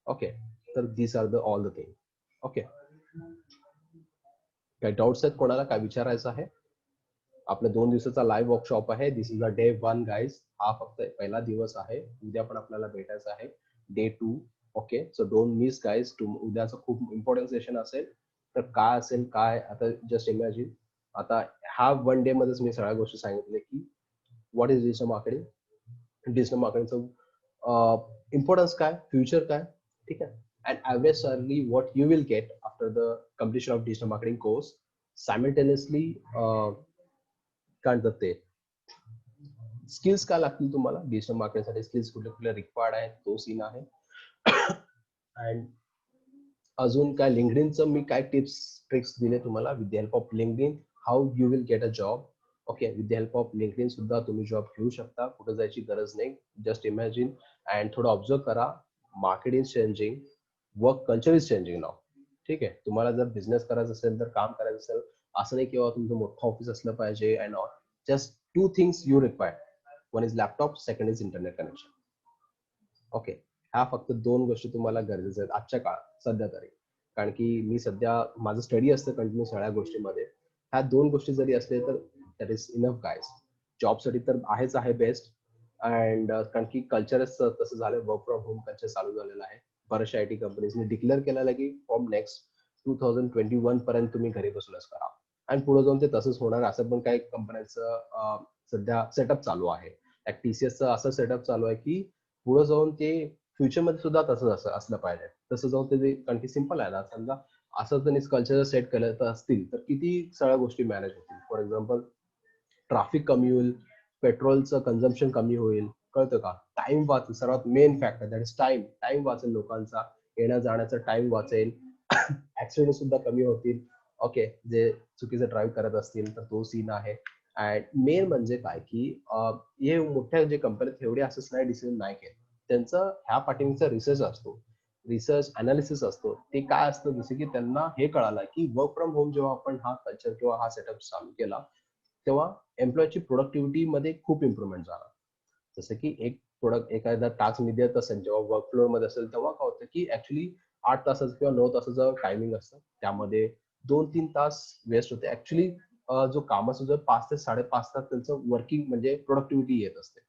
ओके. तर this are the all the thing. Okay. काही डाऊट्स आहेत कोणाला, काय विचारायचं आहे? आपला 2 दिवसाचा लाईव्ह वर्कशॉप आहे. दिस इज अ डे 1 गाईज. हा फक्त पहिला दिवस आहे. उद्या पण आपल्याला भेटायचं आहे. Day 2. Okay. So don't miss guys. उद्याचं खूप इम्पॉर्टंट सेशन असेल. तर काय असेल काय आता जस्ट इमॅजिन. आता ह्या 1 डे मध्येच मी सगळ्या गोष्टी सांगितल्या की what is digital marketing, digital मार्केटिंगचं इम्पॉर्टन्स काय, फ्युचर काय, ठीक आहे. And obviously what you will get after the completion of digital marketing course. Simultaneously काय म्हणतात ते स्किल्स काय लागतील तुम्हाला डिजिटल मार्केटिंगसाठी, स्किल्स कुठले कुठले रिक्वायर्ड आहेत तो सीन आहे. अँड अजून काय लिंक्डइनचं मी काय टिप्स ट्रिक्स दिले तुम्हाला with the help of LinkedIn, how you will get a job. Okay. With the help of LinkedIn सुद्धा तुम्ही जॉब घेऊ शकता, कुठे जायची गरज नाही. जस्ट इमॅजिन अँड थोडं ऑब्झर्व करा. Market is changing, work culture is changing now. ठीक आहे. तुम्हाला जर बिझनेस करायचा असेल तर काम करायचं असेल, असं नाही किंवा तुमचं मोठं ऑफिस असलं पाहिजे and all. Just 2 things you require. One is laptop, second is internet connection. Okay. ह्या फक्त 2 गोष्टी तुम्हाला गरजेच्या आहेत आजच्या काळात सध्या तरी. कारण की मी सध्या माझं स्टडी असतं कंटिन्यू सगळ्या गोष्टीमध्ये. ह्या 2 गोष्टी जरी असले तर दॅट इज इनफ गाईज. जॉबसाठी तर आहेच आहे बेस्ट. अँड कारण की कल्चरच तसं झालं, वर्क फ्रॉम होम कल्चर चालू झालेलं आहे. बऱ्याचशा आयटी कंपनीजने डिक्लेअर केलेलं की फ्रॉम नेक्स्ट 2021 पर्यंत तुम्ही घरी बसूनच करा. आणि पुढे जाऊन ते तसंच होणार असं पण काही कंपन्यांचं सध्या सेटअप चालू आहे. टीसीएसचं असं सेटअप चालू आहे की पुढे जाऊन ते फ्युचरमध्ये सुद्धा तसंच असलं पाहिजे. तसं जाऊन ते कारण की सिंपल आहे ना, समजा असं त्यांनी कल्चर सेट केलं तर असतील तर किती सगळ्या गोष्टी मॅनेज होतील. फॉर एक्झाम्पल ट्रॅफिक कमी होईल, पेट्रोलचं कन्झम्पन कमी होईल, कळतं का? टाइम वाचेल, सर्वात main factor that is time. Time वाचेल लोकांचा, येण्या जाण्याचा टाइम वाचेल. ऍक्सिडेंट सुद्धा कमी होतील. ओके, जे चुकीचं ड्राईव्ह करत असतील तर तो सीन आहे. अँड मेन म्हणजे काय की हे मोठ्या जे कंपनीत एवढे असंच नाही डिसिजन नाही घेत. त्यांचं ह्या पाठीमागचा रिसर्च असतो, रिसर्च अनालिसिस असतो. ते काय असतं, जसं की त्यांना हे कळालं की वर्क फ्रॉम होम जेव्हा आपण हा कल्चर किंवा हा सेटअप चालू केला, तेव्हा एम्प्लॉयची प्रोडक्टिव्हिटी मध्ये खूप इम्प्रुव्हमेंट झाला. जसं की एक प्रोडक्ट एखादा टास्क मी देत असेल, जेव्हा वर्क फ्लोअर मध्ये असेल, तेव्हा काय होतं की ऍक्च्युली 8 तासाचं किंवा 9 तासाचं टायमिंग असतं, त्यामध्ये 2-3 तास वेस्ट होते. ऍक्च्युली जो कामाचा जो 5 ते 5.5 तास त्यांचं वर्किंग म्हणजे प्रोडक्टिव्हिटी येत असते.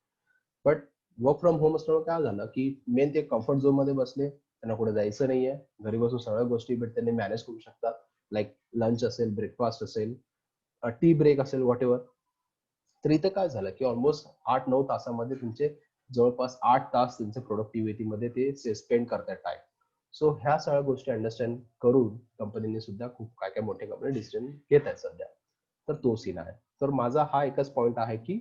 बट वर्क फ्रॉम होम असल्यामुळे काय झालं की मेन ते कम्फर्ट झोन मध्ये बसले, त्यांना कुठे जायचं नाहीये, घरी बसून सगळ्या गोष्टी त्यांनी मॅनेज करू शकतात. लाईक लंच असेल, ब्रेकफास्ट असेल, टी ब्रेक असेल, व्हॉट एव्हर. तर इथं काय झालं की ऑलमोस्ट 8-9 तासामध्ये तुमचे जवळपास 8 तास त्यांच्या प्रोडक्टिव्हिटी मध्ये ते स्पेंड करतात टाइम. सो ह्या सगळ्या गोष्टी अंडरस्टँड करून कंपनीने सुद्धा खूप काय काय मोठे कंपनी डिसिजन घेत आहेत सध्या. तर तो सीन आहे. तर माझा हा एकच पॉइंट आहे की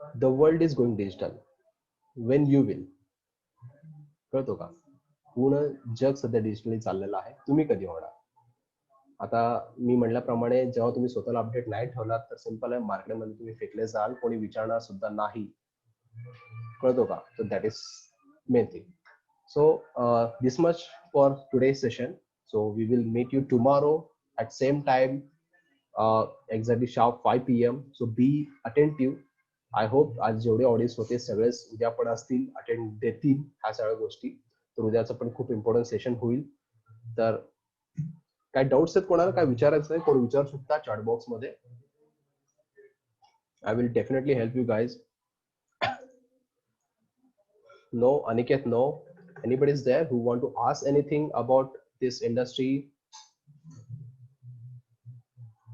the world is going digital Wien you will. कळतो का? पूर्ण जग सध्या डिजिटली चाललेलं आहे. तुम्ही कधी होणार? आता मी म्हटल्याप्रमाणे जेव्हा तुम्ही स्वतःला अपडेट नाही ठेवलात तर सिंपल आहे, मार्केटमध्ये तुम्ही फेकले जाल, कोणी विचारणार सुद्धा नाही. कळतो का? So that is main thing. So this much for today's session. So we will meet you tomorrow at same time, exactly sharp 5 p.m. So be attentive. I hope आज जेवढे ऑडियन्स होते सगळेच उद्या पण असतील, अटेंड देतील ह्या सगळ्या गोष्टी. तर उद्याचं पण खूप इम्पॉर्टंट सेशन होईल. तर काय डाऊट्स आहेत कोणाला, काय विचारायचं आहे, कोण विचारू शकता चॅट बॉक्स मध्ये. I will definitely help you guys. No, Aniket, no. Anybody is there who want to ask anything about this industry?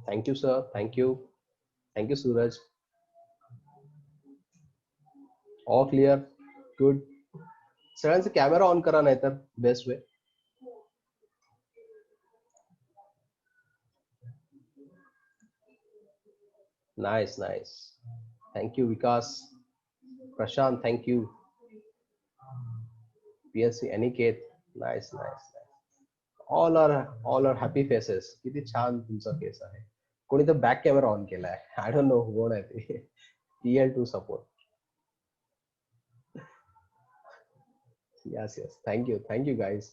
Thank you, sir. Thank you. Thank you, Suraj. All clear. Good. सगळ्यांचा camera on करा, नाही तर best way. Nice, nice. Thank you, Vikas. Prashant, thank you. PSC, Aniket. Nice, nice, nice. All are happy faces. किती छान तुमचा face आहे. कोणी तर बॅक कॅमेरा ऑन केलाय. आय डोंट नो कोण आहे ते. PL2 support. Yes yes, thank you guys.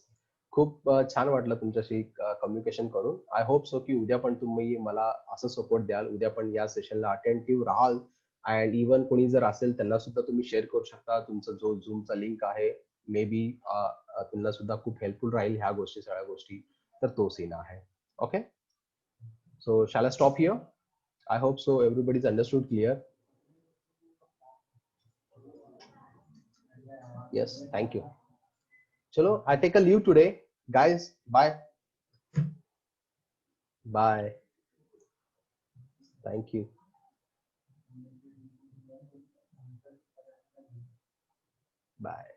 खूप छान वाटलं तुमच्याशी कम्युनिकेशन करून. आय होप सो की उद्या पण तुम्ही मला असं सपोर्ट द्याल, उद्या पण या सेशनला अटेंटिव्ह राहाल. अँड इवन कोणी जर असेल त्यांना सुद्धा तुम्ही शेअर करू शकता. तुमचा जो झूमचा लिंक आहे, मे बी त्यांना सुद्धा खूप हेल्पफुल राहील ह्या गोष्टी, सगळ्या गोष्टी. तर तो सीन आहे. Okay, so shall I stop here? I hope so everybody is understood clear. Yes, thank you. Chalo, I take a leave today. Guys, bye. Bye. Thank you. Bye.